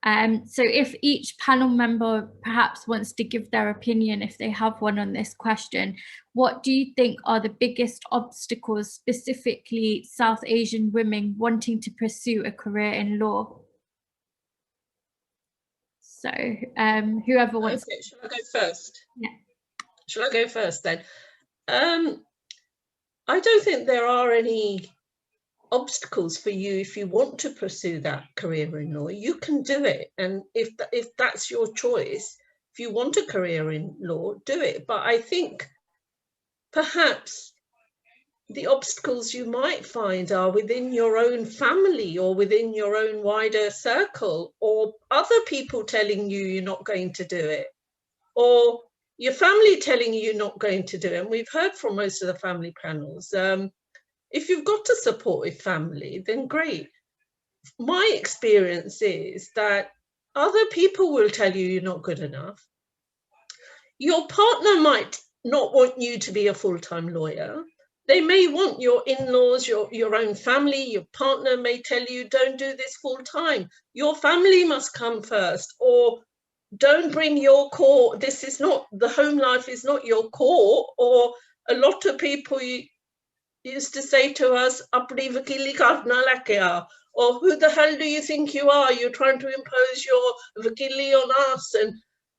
So if each panel member perhaps wants to give their opinion, if they have one on this question, what do you think are the biggest obstacles, specifically South Asian women wanting to pursue a career in law? So whoever wants. Okay, shall I go first? Yeah. Shall I go first then? I don't think there are any obstacles for you if you want to pursue that career in law. You can do it, and if that's your choice, if you want a career in law, do it. But I think perhaps the obstacles you might find are within your own family or within your own wider circle, or other people telling you you're not going to do it, or your family telling you you're not going to do it. And we've heard from most of the family panels. If you've got a supportive family, then great. My experience is that other people will tell you you're not good enough. Your partner might not want you to be a full-time lawyer. They may want your in-laws, your own family, your partner may tell you, don't do this full-time. Your family must come first, or don't bring your core. This is not, the home life is not your core. Or a lot of people used to say to us, "Apni vakili karna leke aa," or "Who the hell do you think you are? You're trying to impose your vakili on us." And,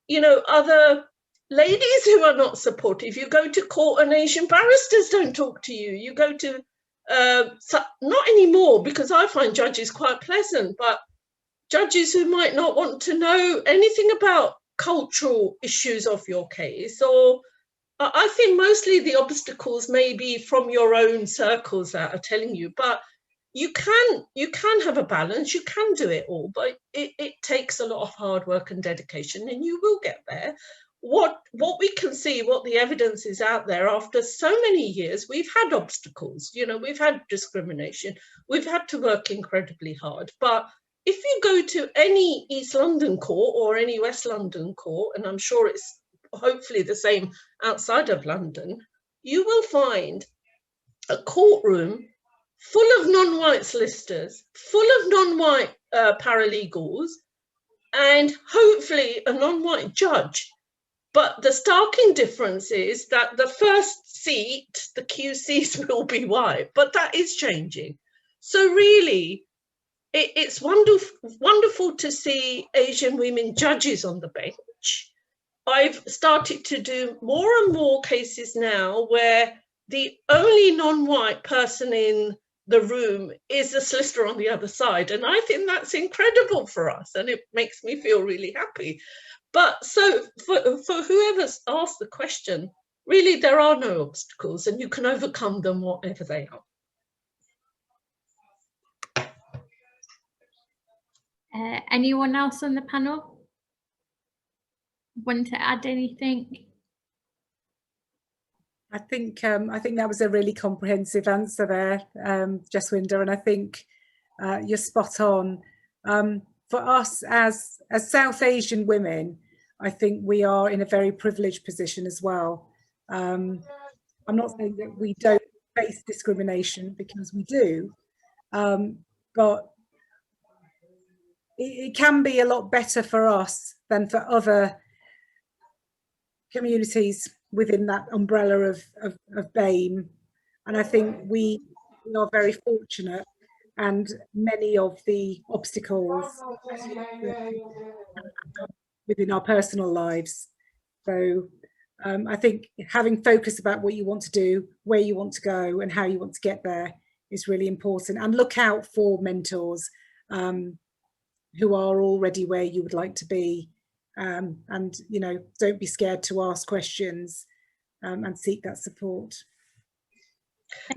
you know, other ladies who are not supportive. You go to court and Asian barristers don't talk to you. You go to, not anymore, because I find judges quite pleasant, but judges who might not want to know anything about cultural issues of your case. Or I think mostly the obstacles may be from your own circles that are telling you, but you can have a balance, you can do it all, but it takes a lot of hard work and dedication, and you will get there. What we can see, what the evidence is out there, after so many years, we've had obstacles, you know, we've had discrimination, we've had to work incredibly hard. But if you go to any East London court or any West London court, and I'm sure it's hopefully the same outside of London, you will find a courtroom full of non-white solicitors, full of non-white paralegals, and hopefully a non-white judge. But the starking difference is that the first seat, the QCs, will be white, but that is changing. So really, it's wonderful to see Asian women judges on the bench. I've started to do more and more cases now where the only non-white person in the room is the solicitor on the other side. And I think that's incredible for us, and it makes me feel really happy. But so for whoever's asked the question, really there are no obstacles, and you can overcome them whatever they are. Anyone else on the panel want to add anything? I think that was a really comprehensive answer there, Jaswinder, and I think you're spot on. For us as South Asian women, I think we are in a very privileged position as well. I'm not saying that we don't face discrimination, because we do, but it can be a lot better for us than for other communities within that umbrella of BAME. And I think we are very fortunate, and many of the obstacles within our personal lives. So I think having focus about what you want to do, where you want to go, and how you want to get there is really important. And look out for mentors who are already where you would like to be. And, you know, don't be scared to ask questions and seek that support.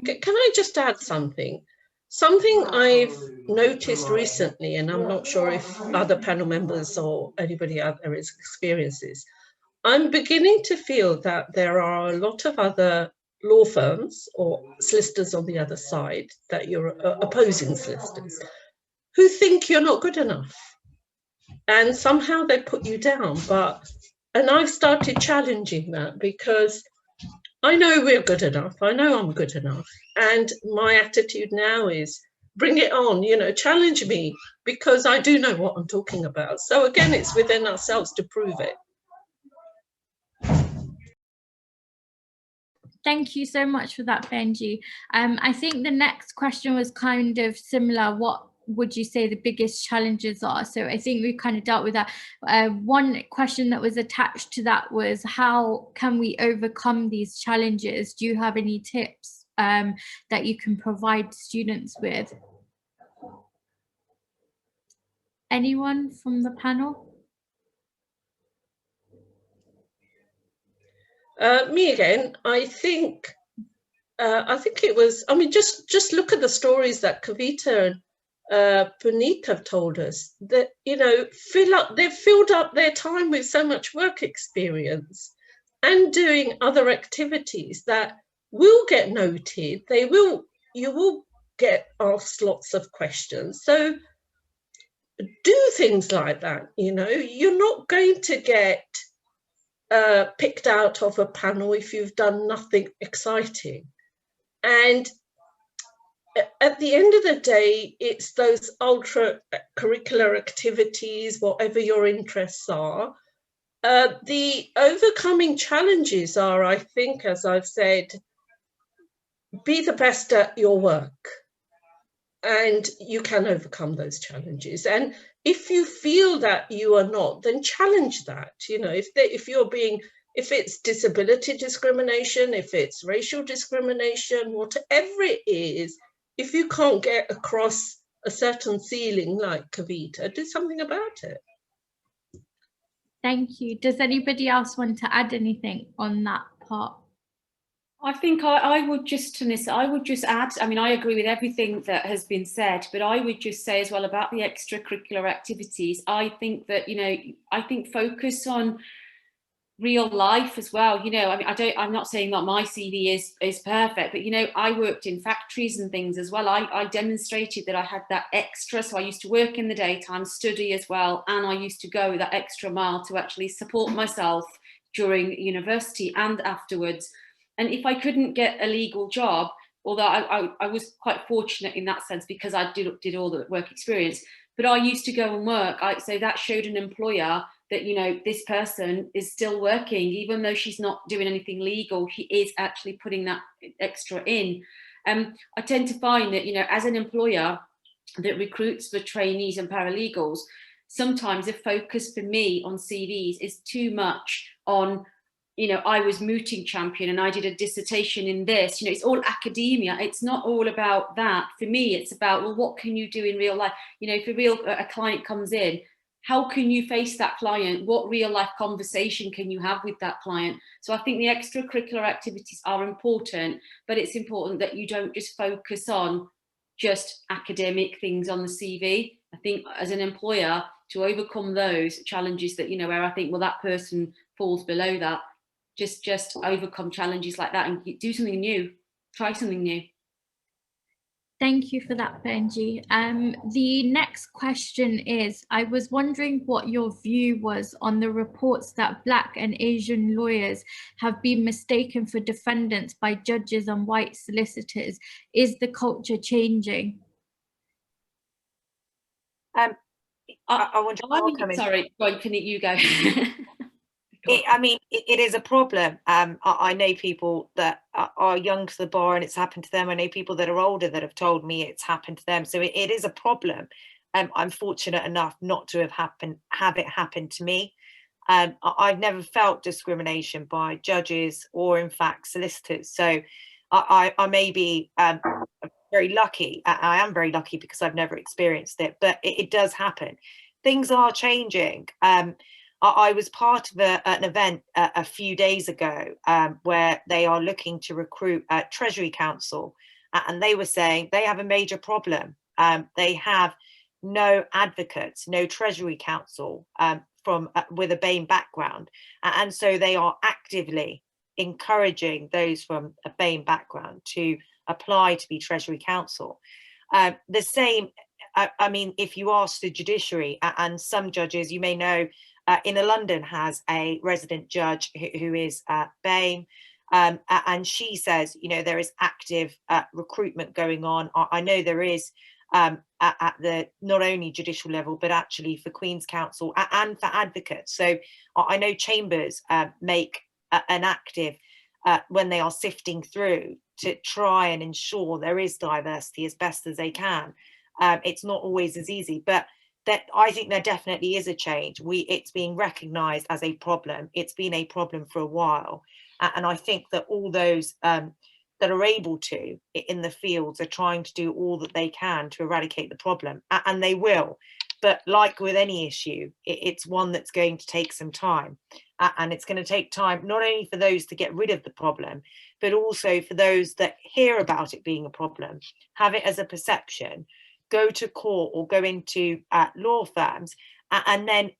Can I just add something? Something I've noticed recently, and I'm not sure if other panel members or anybody out there has experienced this, I'm beginning to feel that there are a lot of other law firms or solicitors on the other side, that you're opposing solicitors, who think you're not good enough. And somehow they put you down. And I've started challenging that, because I know we're good enough. I know I'm good enough. And my attitude now is, bring it on, you know, challenge me, because I do know what I'm talking about. So again, it's within ourselves to prove it. Thank you so much for that, Benji. I think the next question was kind of similar. What would you say the biggest challenges are? So I think we kind of dealt with that. One question that was attached to that was, how can we overcome these challenges? Do you have any tips that you can provide students with? Anyone from the panel? Me again. I think it was, I mean, just look at the stories that Kavita and Puneet have told us, that, you know, they've filled up their time with so much work experience and doing other activities that will get noted. You will get asked lots of questions. So do things like that, you know. You're not going to get picked out of a panel if you've done nothing exciting. And at the end of the day, it's those ultra curricular activities, whatever your interests are. The overcoming challenges are, I think, as I've said, be the best at your work, and you can overcome those challenges. And if you feel that you are not, then challenge that. You know, if it's disability discrimination, if it's racial discrimination, whatever it is, if you can't get across a certain ceiling like Kavita, do something about it. Thank you. Does anybody else want to add anything on that part? I think I would just add, I mean, I agree with everything that has been said, but I would just say as well about the extracurricular activities. I think that, you know, focus on real life as well. You know, I mean, I'm not saying that my CV is perfect, but, you know, I worked in factories and things as well. I demonstrated that I had that extra. So I used to work in the daytime, study as well. And I used to go that extra mile to actually support myself during university and afterwards. And if I couldn't get a legal job, although I was quite fortunate in that sense because I did all the work experience, but I used to go and work. So that showed an employer that, you know, this person is still working, even though she's not doing anything legal, she is actually putting that extra in. I tend to find that, you know, as an employer that recruits for trainees and paralegals, sometimes the focus for me on CVs is too much on, you know, I was mooting champion and I did a dissertation in this. You know, it's all academia. It's not all about that. For me, it's about, well, what can you do in real life? You know, if a client comes in, how can you face that client? What real life conversation can you have with that client? So I think the extracurricular activities are important, but it's important that you don't just focus on just academic things on the CV. I think as an employer, to overcome those challenges that, you know, where I think, well, that person falls below that, just overcome challenges like that and do something new, try something new. Thank you for that, Benji. The next question is, I was wondering what your view was on the reports that Black and Asian lawyers have been mistaken for defendants by judges and white solicitors. Is the culture changing? I want to sorry, go on, Puneet, you go. It is a problem. I know people that are young to the bar and it's happened to them. I know people that are older that have told me it's happened to them. So it is a problem. I'm fortunate enough not to have it happen to me. I've never felt discrimination by judges or, in fact, solicitors. So I may be very lucky. I am very lucky because I've never experienced it, but it does happen. Things are changing. I was part of an event a few days ago where they are looking to recruit a Treasury Counsel, and they were saying they have a major problem. They have no advocates, no Treasury Counsel with a BAME background, and so they are actively encouraging those from a BAME background to apply to be Treasury Counsel. The same, I mean, if you ask the judiciary, and some judges, you may know, Inner London has a resident judge who is BAME, and she says, you know, there is active recruitment going on. I know there is at the not only judicial level, but actually for Queen's Counsel and for advocates. So I know chambers make an active when they are sifting through to try and ensure there is diversity as best as they can. It's not always as easy, but that I think there definitely is a change. It's being recognised as a problem. It's been a problem for a while, and I think that all those that are able to in the fields are trying to do all that they can to eradicate the problem, and they will. But like with any issue, it's one that's going to take some time, and it's going to take time not only for those to get rid of the problem, but also for those that hear about it being a problem, have it as a perception, go to court or go into law firms, and then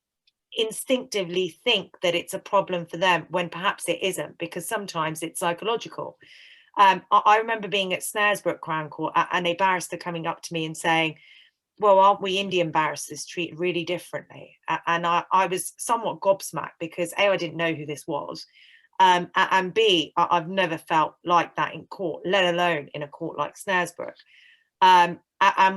instinctively think that it's a problem for them when perhaps it isn't, because sometimes it's psychological. I remember being at Snaresbrook Crown Court and a barrister coming up to me and saying, well, aren't we Indian barristers treated really differently? And I was somewhat gobsmacked because A, I didn't know who this was, and B, I've never felt like that in court, let alone in a court like Snaresbrook, and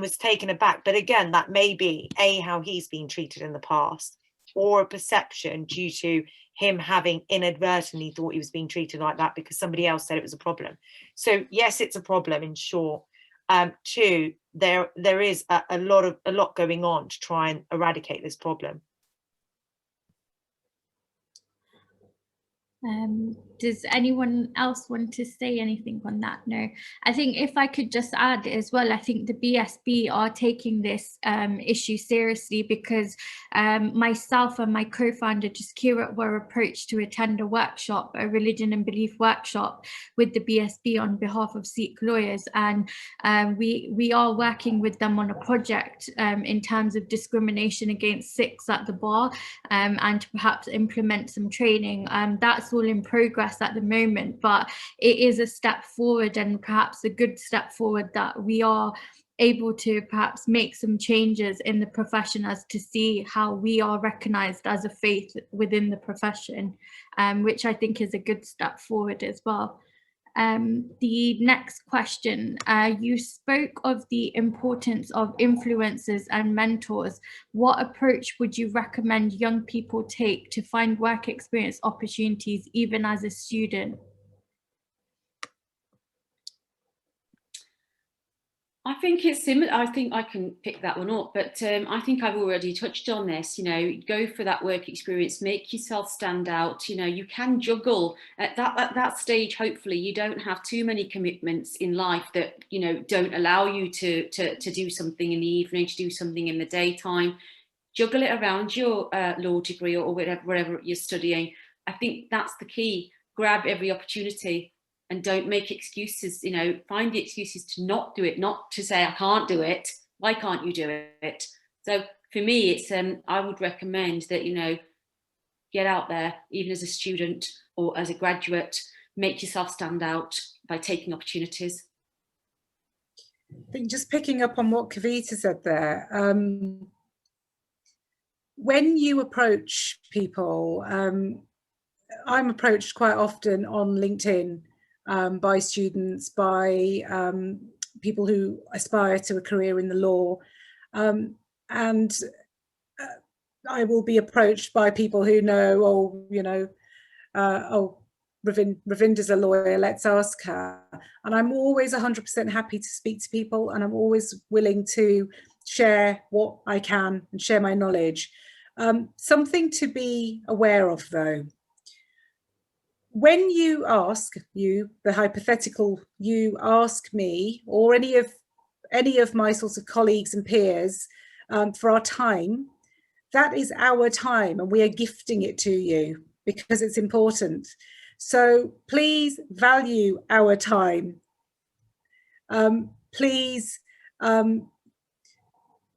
was taken aback. But again, that may be A, how he's been treated in the past, or a perception due to him having inadvertently thought he was being treated like that because somebody else said it was a problem. So yes, it's a problem in short. Two, there is a lot going on to try and eradicate this problem. Does anyone else want to say anything on that? No, I think if I could just add as well, I think the BSB are taking this issue seriously, because myself and my co-founder Jaskira were approached to attend a workshop, a religion and belief workshop with the BSB on behalf of Sikh lawyers, and we are working with them on a project in terms of discrimination against Sikhs at the bar, and to perhaps implement some training. That's all in progress at the moment, but it is a step forward, and perhaps a good step forward, that we are able to perhaps make some changes in the profession as to see how we are recognised as a faith within the profession, which I think is a good step forward as well. The next question, you spoke of the importance of influencers and mentors. What approach would you recommend young people take to find work experience opportunities even as a student? I think it's similar. I think I can pick that one up, but I think I've already touched on this. You know, go for that work experience, make yourself stand out. You know, you can juggle at that stage. Hopefully, you don't have too many commitments in life that, you know, don't allow you to do something in the evening, to do something in the daytime. Juggle it around your law degree or whatever you're studying. I think that's the key. Grab every opportunity. And don't make excuses, you know, find the excuses to not do it, not to say, I can't do it. Why can't you do it? So for me, it's, I would recommend that, you know, get out there, even as a student or as a graduate, make yourself stand out by taking opportunities. I think just picking up on what Kavita said there, when you approach people, I'm approached quite often on LinkedIn by students, by people who aspire to a career in the law, and I will be approached by people who know, oh, you know, oh, Ravinder's a lawyer, let's ask her. And I'm always 100% happy to speak to people, and I'm always willing to share what I can and share my knowledge. Something to be aware of, though. When you ask, the hypothetical, you ask me or any of my sorts of colleagues and peers for our time, that is our time, and we are gifting it to you because it's important. So please value our time. Please,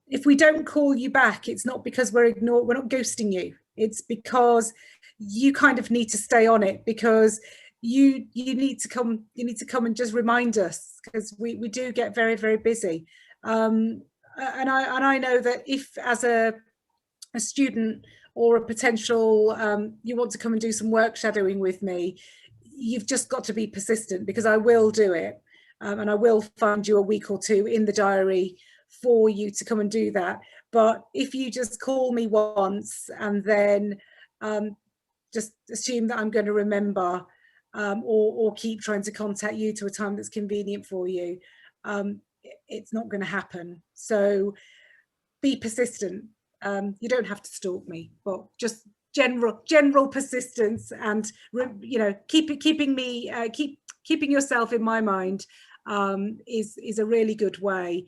if we don't call you back, it's not because we're not ghosting you. It's because you kind of need to stay on it, because you need to come and just remind us, because we do get very, very busy. And I know that if as a student or a potential you want to come and do some work shadowing with me, you've just got to be persistent, because I will do it, and I will find you a week or two in the diary for you to come and do that. But if you just call me once and then just assume that I'm going to remember, or keep trying to contact you to a time that's convenient for you, it's not going to happen. So be persistent. You don't have to stalk me, but just general persistence, and keeping yourself in my mind is a really good way.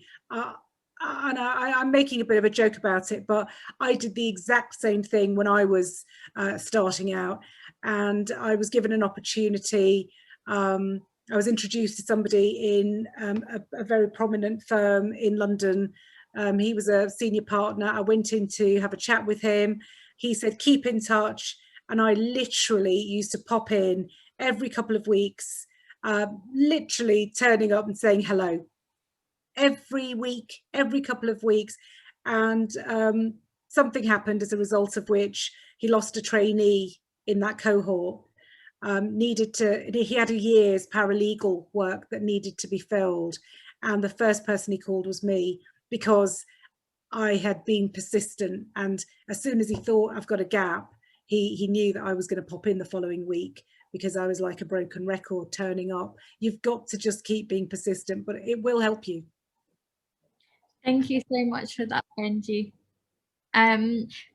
And I'm making a bit of a joke about it, but I did the exact same thing when I was starting out, and I was given an opportunity. I was introduced to somebody in a very prominent firm in London. He was a senior partner. I went in to have a chat with him. He said, keep in touch. And I literally used to pop in every couple of weeks, literally turning up and saying hello. Every week, every couple of weeks. And something happened as a result of which he lost a trainee in that cohort. He had a year's paralegal work that needed to be filled. And the first person he called was me, because I had been persistent. And as soon as he thought I've got a gap, he knew that I was going to pop in the following week, because I was like a broken record turning up. You've got to just keep being persistent, but it will help you. Thank you so much for that, Benji.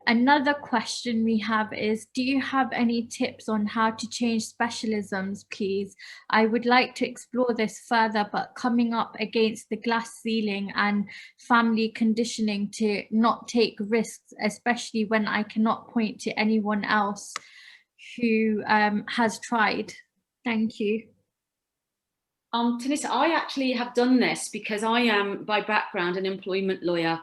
Another question we have is, do you have any tips on how to change specialisms, please? I would like to explore this further, but coming up against the glass ceiling and family conditioning to not take risks, especially when I cannot point to anyone else who has tried. Thank you. Tanissa, I actually have done this because I am by background an employment lawyer.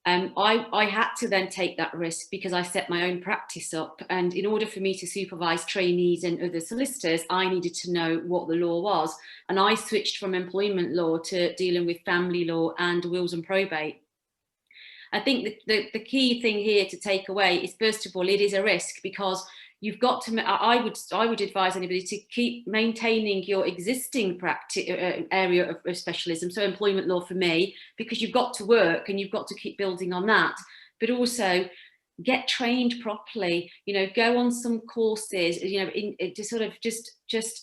I had to then take that risk because I set my own practice up, and in order for me to supervise trainees and other solicitors, I needed to know what the law was, and I switched from employment law to dealing with family law and wills and probate. I think the key thing here to take away is, first of all, it is a risk, because you've got to, I would advise anybody to keep maintaining your existing practice area of specialism, so employment law for me, because you've got to work and you've got to keep building on that, but also get trained properly, go on some courses, to sort of just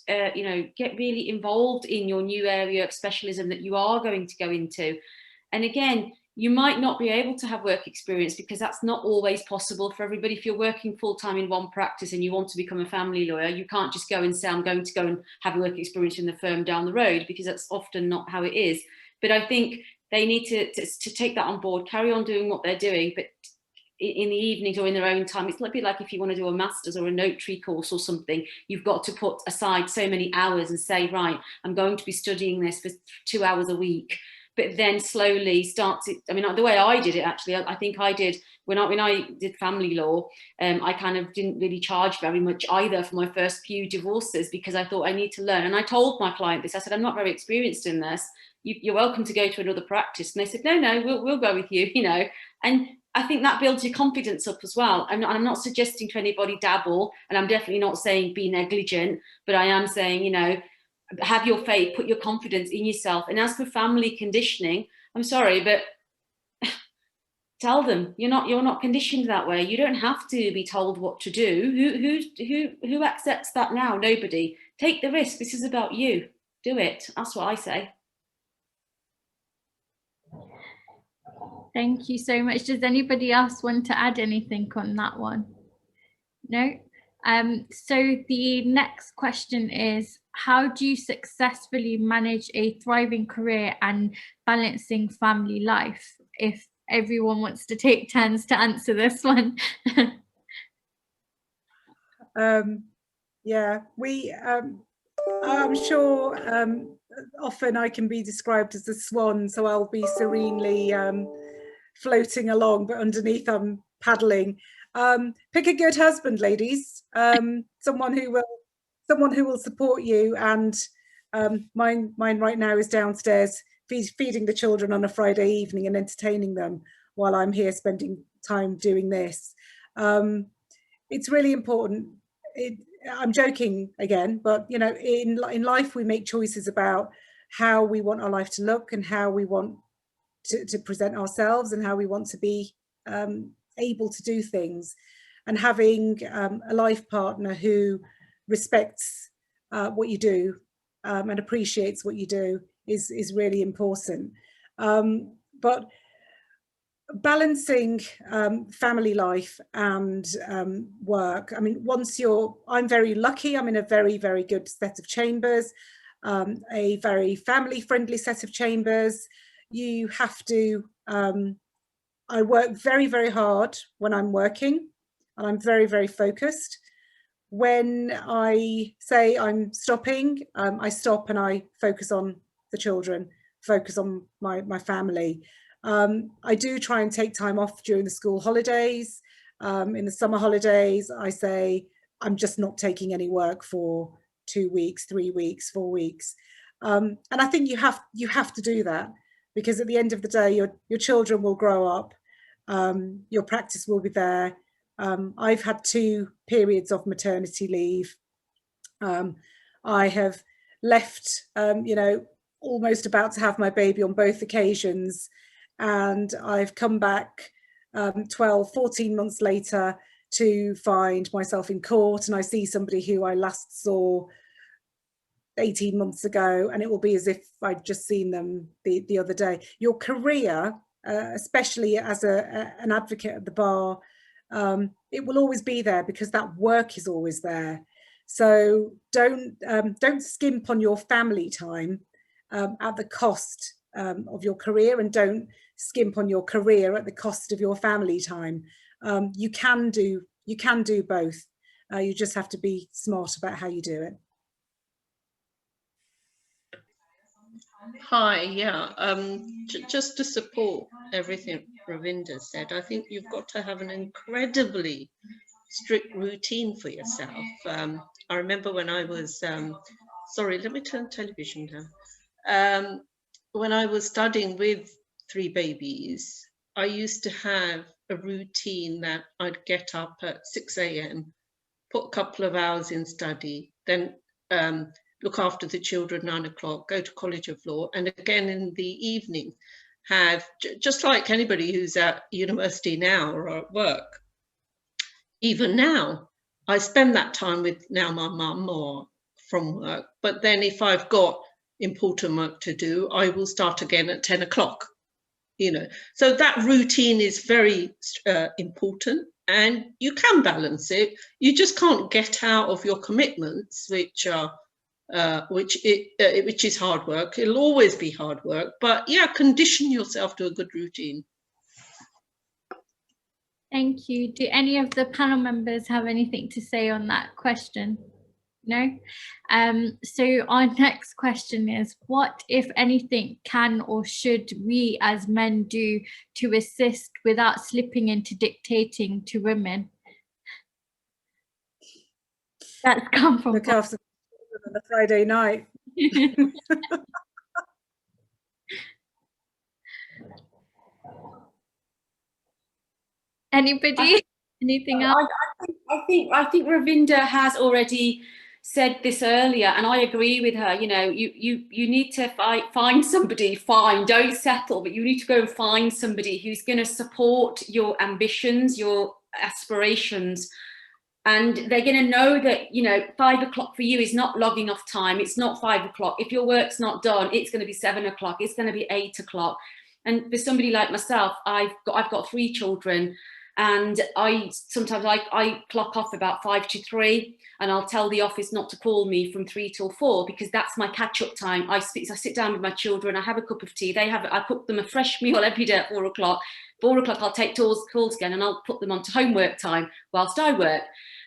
get really involved in your new area of specialism that you are going to go into. And again, you might not be able to have work experience because that's not always possible for everybody. If you're working full-time in one practice and you want to become a family lawyer, you can't just go and say, I'm going to go and have a work experience in the firm down the road, because that's often not how it is. But I think they need to take that on board, carry on doing what they're doing, but in the evenings or in their own time. It's a bit like if you want to do a master's or a notary course or something, you've got to put aside so many hours and say, right, I'm going to be studying this for 2 hours a week. But then slowly start to, the way I did it, actually, I think I did, when I did family law, I kind of didn't really charge very much either for my first few divorces, because I thought I need to learn. And I told my client this, I said, I'm not very experienced in this. You're welcome to go to another practice. And they said, no, we'll go with you, And I think that builds your confidence up as well. I'm not suggesting to anybody dabble, and I'm definitely not saying be negligent, but I am saying, have your faith, put your confidence in yourself. And as for family conditioning, I'm sorry, but tell them you're not conditioned that way. You don't have to be told what to do. Who accepts that now? Nobody. Take the risk. This is about you. Do it. That's what I say. Thank you so much. Does anybody else want to add anything on that one? No? So the next question is, how do you successfully manage a thriving career and balancing family life? If everyone wants to take turns to answer this one. Yeah, I'm sure often I can be described as a swan, so I'll be serenely floating along, but underneath I'm paddling. Pick a good husband, ladies. Someone who will support you. And mine right now is downstairs feeding the children on a Friday evening and entertaining them while I'm here spending time doing this. It's really important. I'm joking again, but in life we make choices about how we want our life to look and how we want to present ourselves and how we want to be able to do things. And having a life partner who respects what you do and appreciates what you do is really important. But balancing family life and work, I mean, I'm very lucky, I'm in a very, very good set of chambers, a very family friendly set of chambers. You have to, I work very, very hard when I'm working, and I'm very, very focused. When I say I'm stopping, I stop and I focus on the children, focus on my family. I do try and take time off during the school holidays. In the summer holidays, I say I'm just not taking any work for 2 weeks, 3 weeks, 4 weeks. And I think you have to do that, because at the end of the day, your children will grow up, your practice will be there. I've had 2 periods of maternity leave. I have left, you know, almost about to have my baby on both occasions. And I've come back 12, 14 months later to find myself in court, and I see somebody who I last saw 18 months ago, and it will be as if I'd just seen them the other day. Your career, especially as an advocate at the bar, it will always be there, because that work is always there. So don't skimp on your family time at the cost of your career, and don't skimp on your career at the cost of your family time. You can do both. You just have to be smart about how you do it. Hi, yeah, just to support everything Ravinder said, I think you've got to have an incredibly strict routine for yourself. I remember when I was, sorry, let me turn the television down. When I was studying with 3 babies, I used to have a routine that I'd get up at 6 a.m, put a couple of hours in study, then look after the children 9 o'clock, go to College of Law, and again in the evening have, just like anybody who's at university now or at work, even now, I spend that time with now my mum or from work, but then if I've got important work to do, I will start again at 10 o'clock, you know. So that routine is very important, and you can balance it. You just can't get out of your commitments, which are which is hard work. It'll always be hard work, but yeah, condition yourself to a good routine. Thank you. Do any of the panel members have anything to say on that question? No? So our next question is, what, if anything, can or should we as men do to assist without slipping into dictating to women? That's come from... Look after on a Friday night. Anybody? Anything else? I think Ravinder has already said this earlier, and I agree with her. You know, you need to find somebody. Fine, don't settle, but you need to go and find somebody who's going to support your ambitions, your aspirations, and they're going to know that, you know, 5 o'clock for you is not logging off time. It's not 5 o'clock. If your work's not done, it's going to be 7 o'clock. It's going to be 8 o'clock. And for somebody like myself, I've got 3 children. And sometimes I clock off about 5 to 3, and I'll tell the office not to call me from 3 till 4, because that's my catch-up time. I sit down with my children, I have a cup of tea. I cook them a fresh meal every day at 4 o'clock. 4 o'clock, I'll take calls again, and I'll put them onto homework time whilst I work.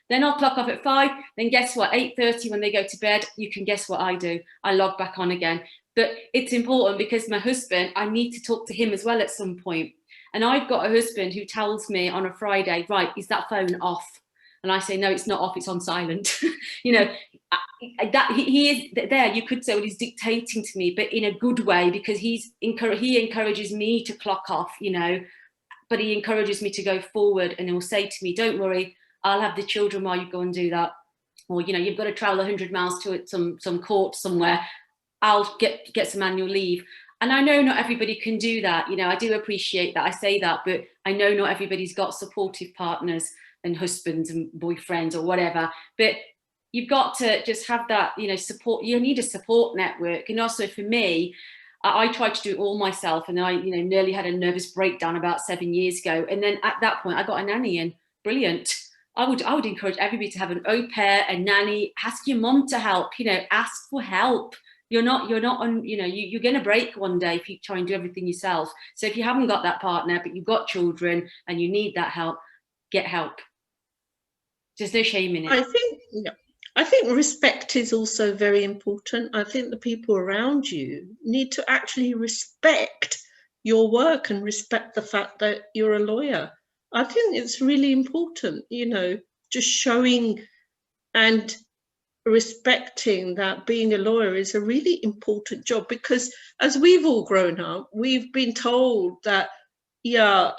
Then I'll clock off at 5. Then guess what? 8:30 when they go to bed, you can guess what I do? I log back on again. But it's important, because my husband, I need to talk to him as well at some point. And I've got a husband who tells me on a Friday, right, is that phone off? And I say, no, it's not off, it's on silent. You know, that he is there. You could say, well, he's dictating to me, but in a good way, because he encourages me to clock off, you know, but he encourages me to go forward, and he'll say to me, don't worry, I'll have the children while you go and do that. Or, you know, you've got to travel 100 miles to some court somewhere. I'll get some annual leave. And I know not everybody can do that. You know, I do appreciate that. I say that, but I know not everybody's got supportive partners and husbands and boyfriends or whatever. But you've got to just have that, you know, support. You need a support network. And also for me, I tried to do it all myself, and I, you know, nearly had a nervous breakdown about 7 years ago. And then at that point, I got a nanny, and brilliant. I would encourage everybody to have an au pair, a nanny. Ask your mom to help. You know, ask for help. You're not on. You know, you're going to break one day if you try and do everything yourself. So if you haven't got that partner, but you've got children and you need that help, get help. There's no shame in it. I think respect is also very important. I think the people around you need to actually respect your work and respect the fact that you're a lawyer. I think it's really important, you know, just showing and respecting that being a lawyer is a really important job, because as we've all grown up, we've been told that, your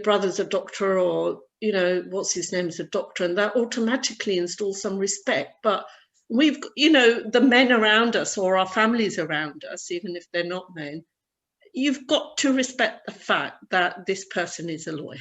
brother's a doctor, or, you know, what's his name is a doctor, and that automatically installs some respect. But we've, you know, the men around us or our families around us, even if they're not men, you've got to respect the fact that this person is a lawyer.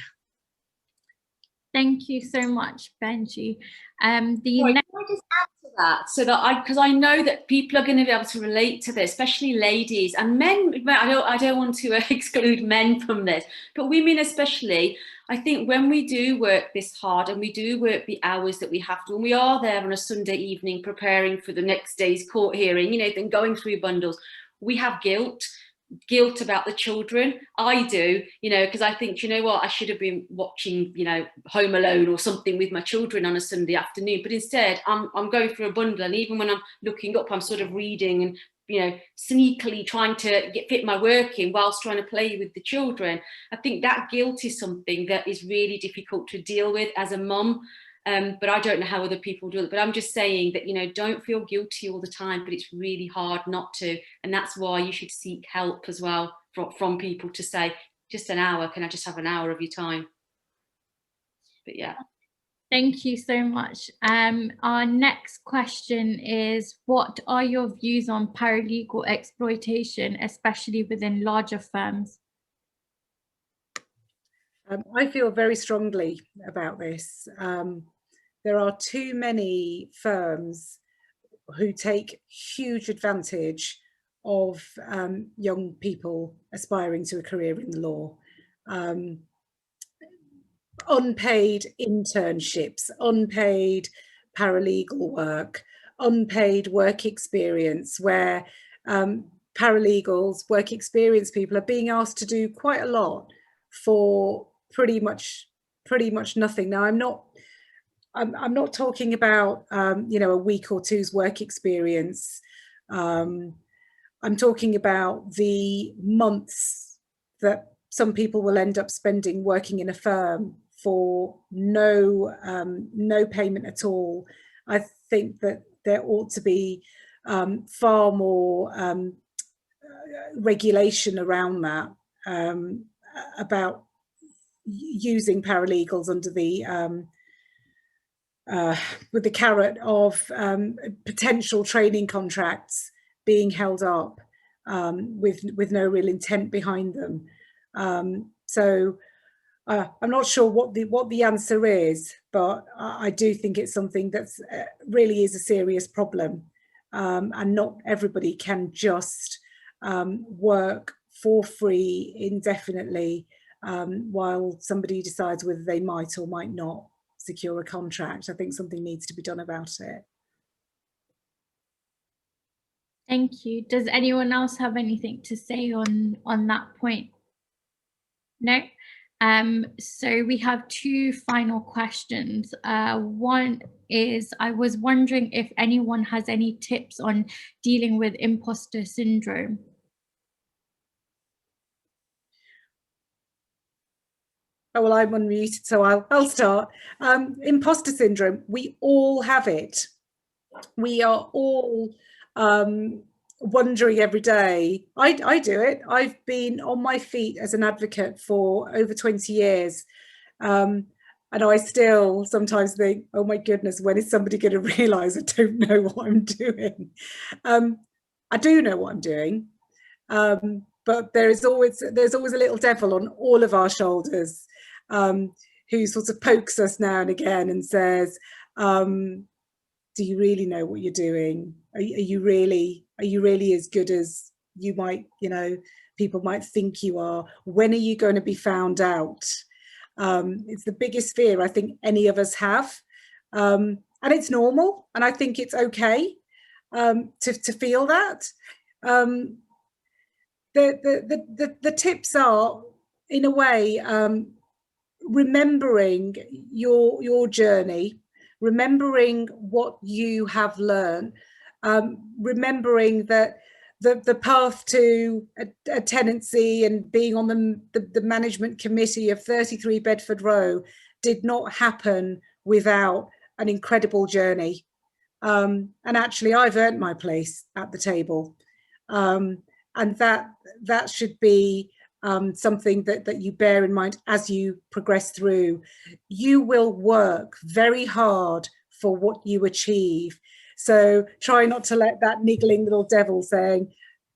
Thank you so much, Benji. Can I just add to that, so that because I know that people are going to be able to relate to this, especially ladies and men. I don't want to exclude men from this, but women especially. I think when we do work this hard and we do work the hours that we have to, and we are there on a Sunday evening preparing for the next day's court hearing, you know, then going through bundles, we have guilt about the children. I do, you know, because I think, you know what, I should have been watching, you know, Home Alone or something with my children on a Sunday afternoon, but instead I'm going through a bundle, and even when I'm looking up, I'm sort of reading and, you know, sneakily trying to fit my work in whilst trying to play with the children. I think that guilt is something that is really difficult to deal with as a mum. But I don't know how other people do it. But I'm just saying that, you know, don't feel guilty all the time, but it's really hard not to. And that's why you should seek help as well from people to say, just an hour, can I just have an hour of your time? But yeah. Thank you so much. Our next question is, what are your views on paralegal exploitation, especially within larger firms? I feel very strongly about this. There are too many firms who take huge advantage of young people aspiring to a career in the law. Unpaid internships, unpaid paralegal work, unpaid work experience, where paralegals, work experience people are being asked to do quite a lot for pretty much nothing. Now, I'm not talking about you know, a week or two's work experience. I'm talking about the months that some people will end up spending working in a firm for no payment at all. I think that there ought to be far more regulation around that, about using paralegals under the with the carrot of potential training contracts being held up with no real intent behind them. So I'm not sure what the answer is, but I do think it's something that's really is a serious problem, and not everybody can just work for free indefinitely while somebody decides whether they might or might not secure a contract. I think something needs to be done about it. Thank you. Does anyone else have anything to say on that point? No? So we have two final questions. One is, I was wondering if anyone has any tips on dealing with imposter syndrome. Oh, well, I'm unmuted, so I'll start. Imposter syndrome, we all have it. We are all wondering every day. I do it. I've been on my feet as an advocate for over 20 years. And I still sometimes think, oh my goodness, when is somebody going to realise I don't know what I'm doing? I do know what I'm doing. But there's always a little devil on all of our shoulders, who sort of pokes us now and again and says, do you really know what you're doing? Are you really as good as you might, people might think you are? When are you going to be found out? It's the biggest fear I think any of us have. And it's normal. And I think it's okay to feel that. The tips are, in a way, remembering your journey, remembering what you have learned, remembering that the path to a tenancy and being on the management committee of 33 Bedford Row did not happen without an incredible journey. And actually, I've earned my place at the table. And that should be something that you bear in mind as you progress through. You will work very hard for what you achieve. So try not to let that niggling little devil saying,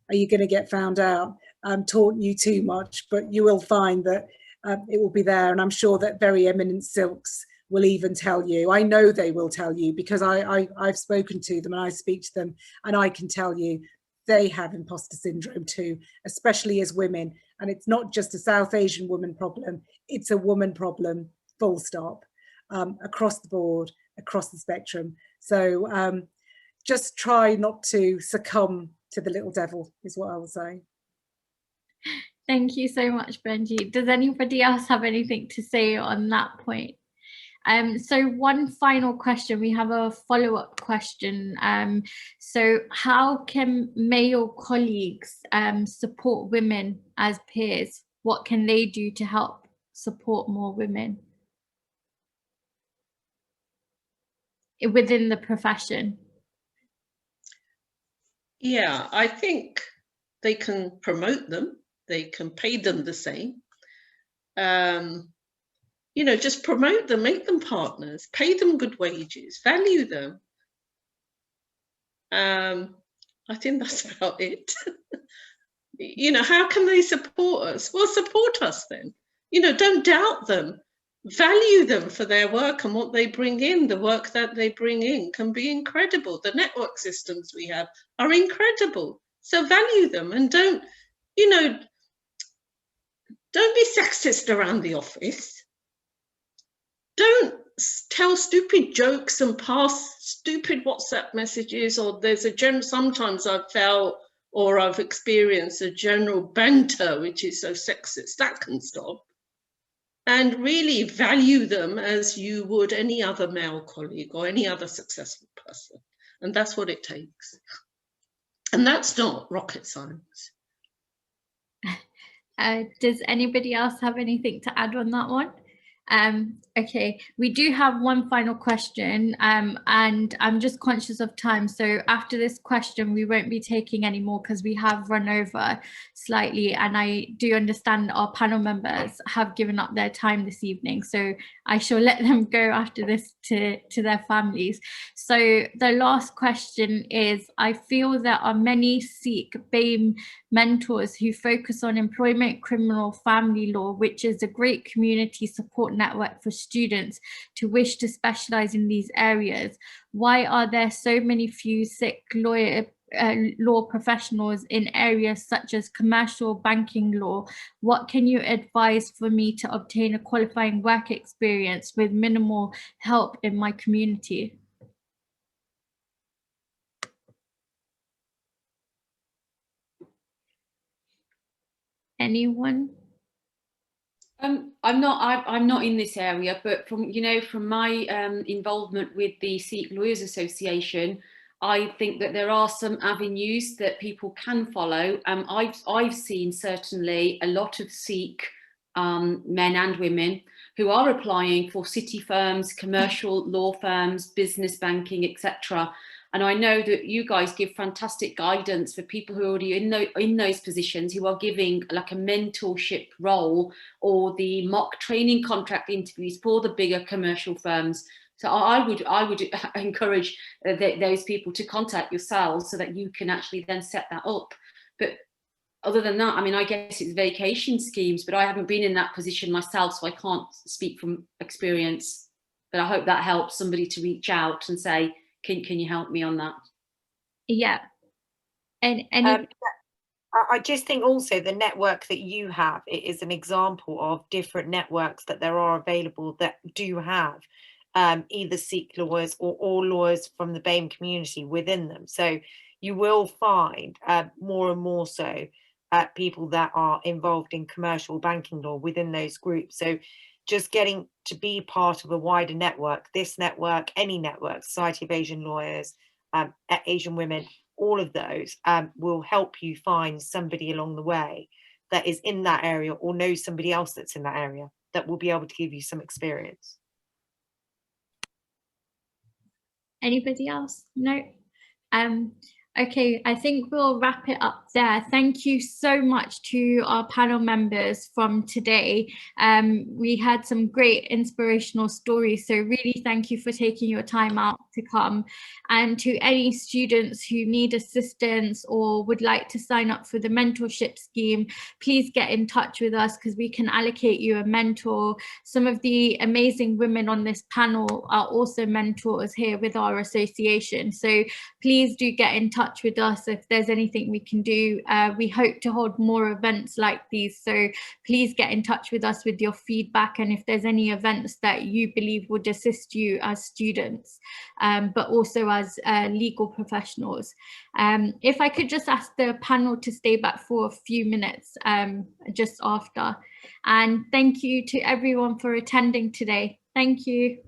are you going to get found out, taunt you too much, but you will find that it will be there. And I'm sure that very eminent Silks will even tell you. I know they will tell you, because I've spoken to them and I speak to them, and I can tell you they have imposter syndrome too, especially as women. And it's not just a South Asian woman problem, it's a woman problem, full stop, across the board, across the spectrum. So just try not to succumb to the little devil, is what I will say. Thank you so much, Benji. Does anybody else have anything to say on that point? So one final question, we have a follow-up question. So how can male colleagues support women as peers? What can they do to help support more women within the profession? Yeah, I think they can promote them. They can pay them the same. Just promote them, make them partners, pay them good wages, value them. I think that's about it. How can they support us? Well, support us then. Don't doubt them. Value them for their work and what they bring in. The work that they bring in can be incredible. The network systems we have are incredible. So value them, and don't be sexist around the office. Don't tell stupid jokes and pass stupid WhatsApp messages, or there's sometimes I've felt or I've experienced a general banter which is so sexist. That can stop. And really value them as you would any other male colleague or any other successful person. And that's what it takes. And that's not rocket science. Does anybody else have anything to add on that one? Okay, we do have one final question, and I'm just conscious of time, so after this question we won't be taking any more because we have run over slightly, and I do understand our panel members have given up their time this evening, so I shall let them go after this to their families. So the last question is, I feel there are many Sikh BAME mentors who focus on employment, criminal, family law, which is a great community support network for students to wish to specialize in these areas. Why are there so many few Sikh law professionals in areas such as commercial banking law? What can you advise for me to obtain a qualifying work experience with minimal help in my community? Anyone? I'm not in this area, but from my involvement with the Sikh Lawyers Association, I think that there are some avenues that people can follow. I've seen certainly a lot of Sikh men and women who are applying for city firms, commercial law firms, business banking, etc. And I know that you guys give fantastic guidance for people who are already in those positions, who are giving like a mentorship role or the mock training contract interviews for the bigger commercial firms. So I would encourage those people to contact yourselves so that you can actually then set that up. But other than that, I mean, I guess it's vacation schemes, but I haven't been in that position myself, so I can't speak from experience. But I hope that helps somebody to reach out and say, can you help me on that? Yeah. And I just think also the network that you have is an example of different networks that there are available that do have either Sikh lawyers or lawyers from the BAME community within them. So you will find more and more so people that are involved in commercial banking law within those groups. So just getting to be part of a wider network, this network, any network, Society of Asian Lawyers, Asian Women, all of those will help you find somebody along the way that is in that area or knows somebody else that's in that area that will be able to give you some experience. Anybody else? No. Okay, I think we'll wrap it up there. Thank you so much to our panel members from today. We had some great inspirational stories, so really thank you for taking your time out to come. And to any students who need assistance or would like to sign up for the mentorship scheme, please get in touch with us because we can allocate you a mentor. Some of the amazing women on this panel are also mentors here with our association, so please do get in touch with us if there's anything we can do. We hope to hold more events like these, so please get in touch with us with your feedback and if there's any events that you believe would assist you as students, but also as legal professionals. If I could just ask the panel to stay back for a few minutes just after. And thank you to everyone for attending today. Thank you.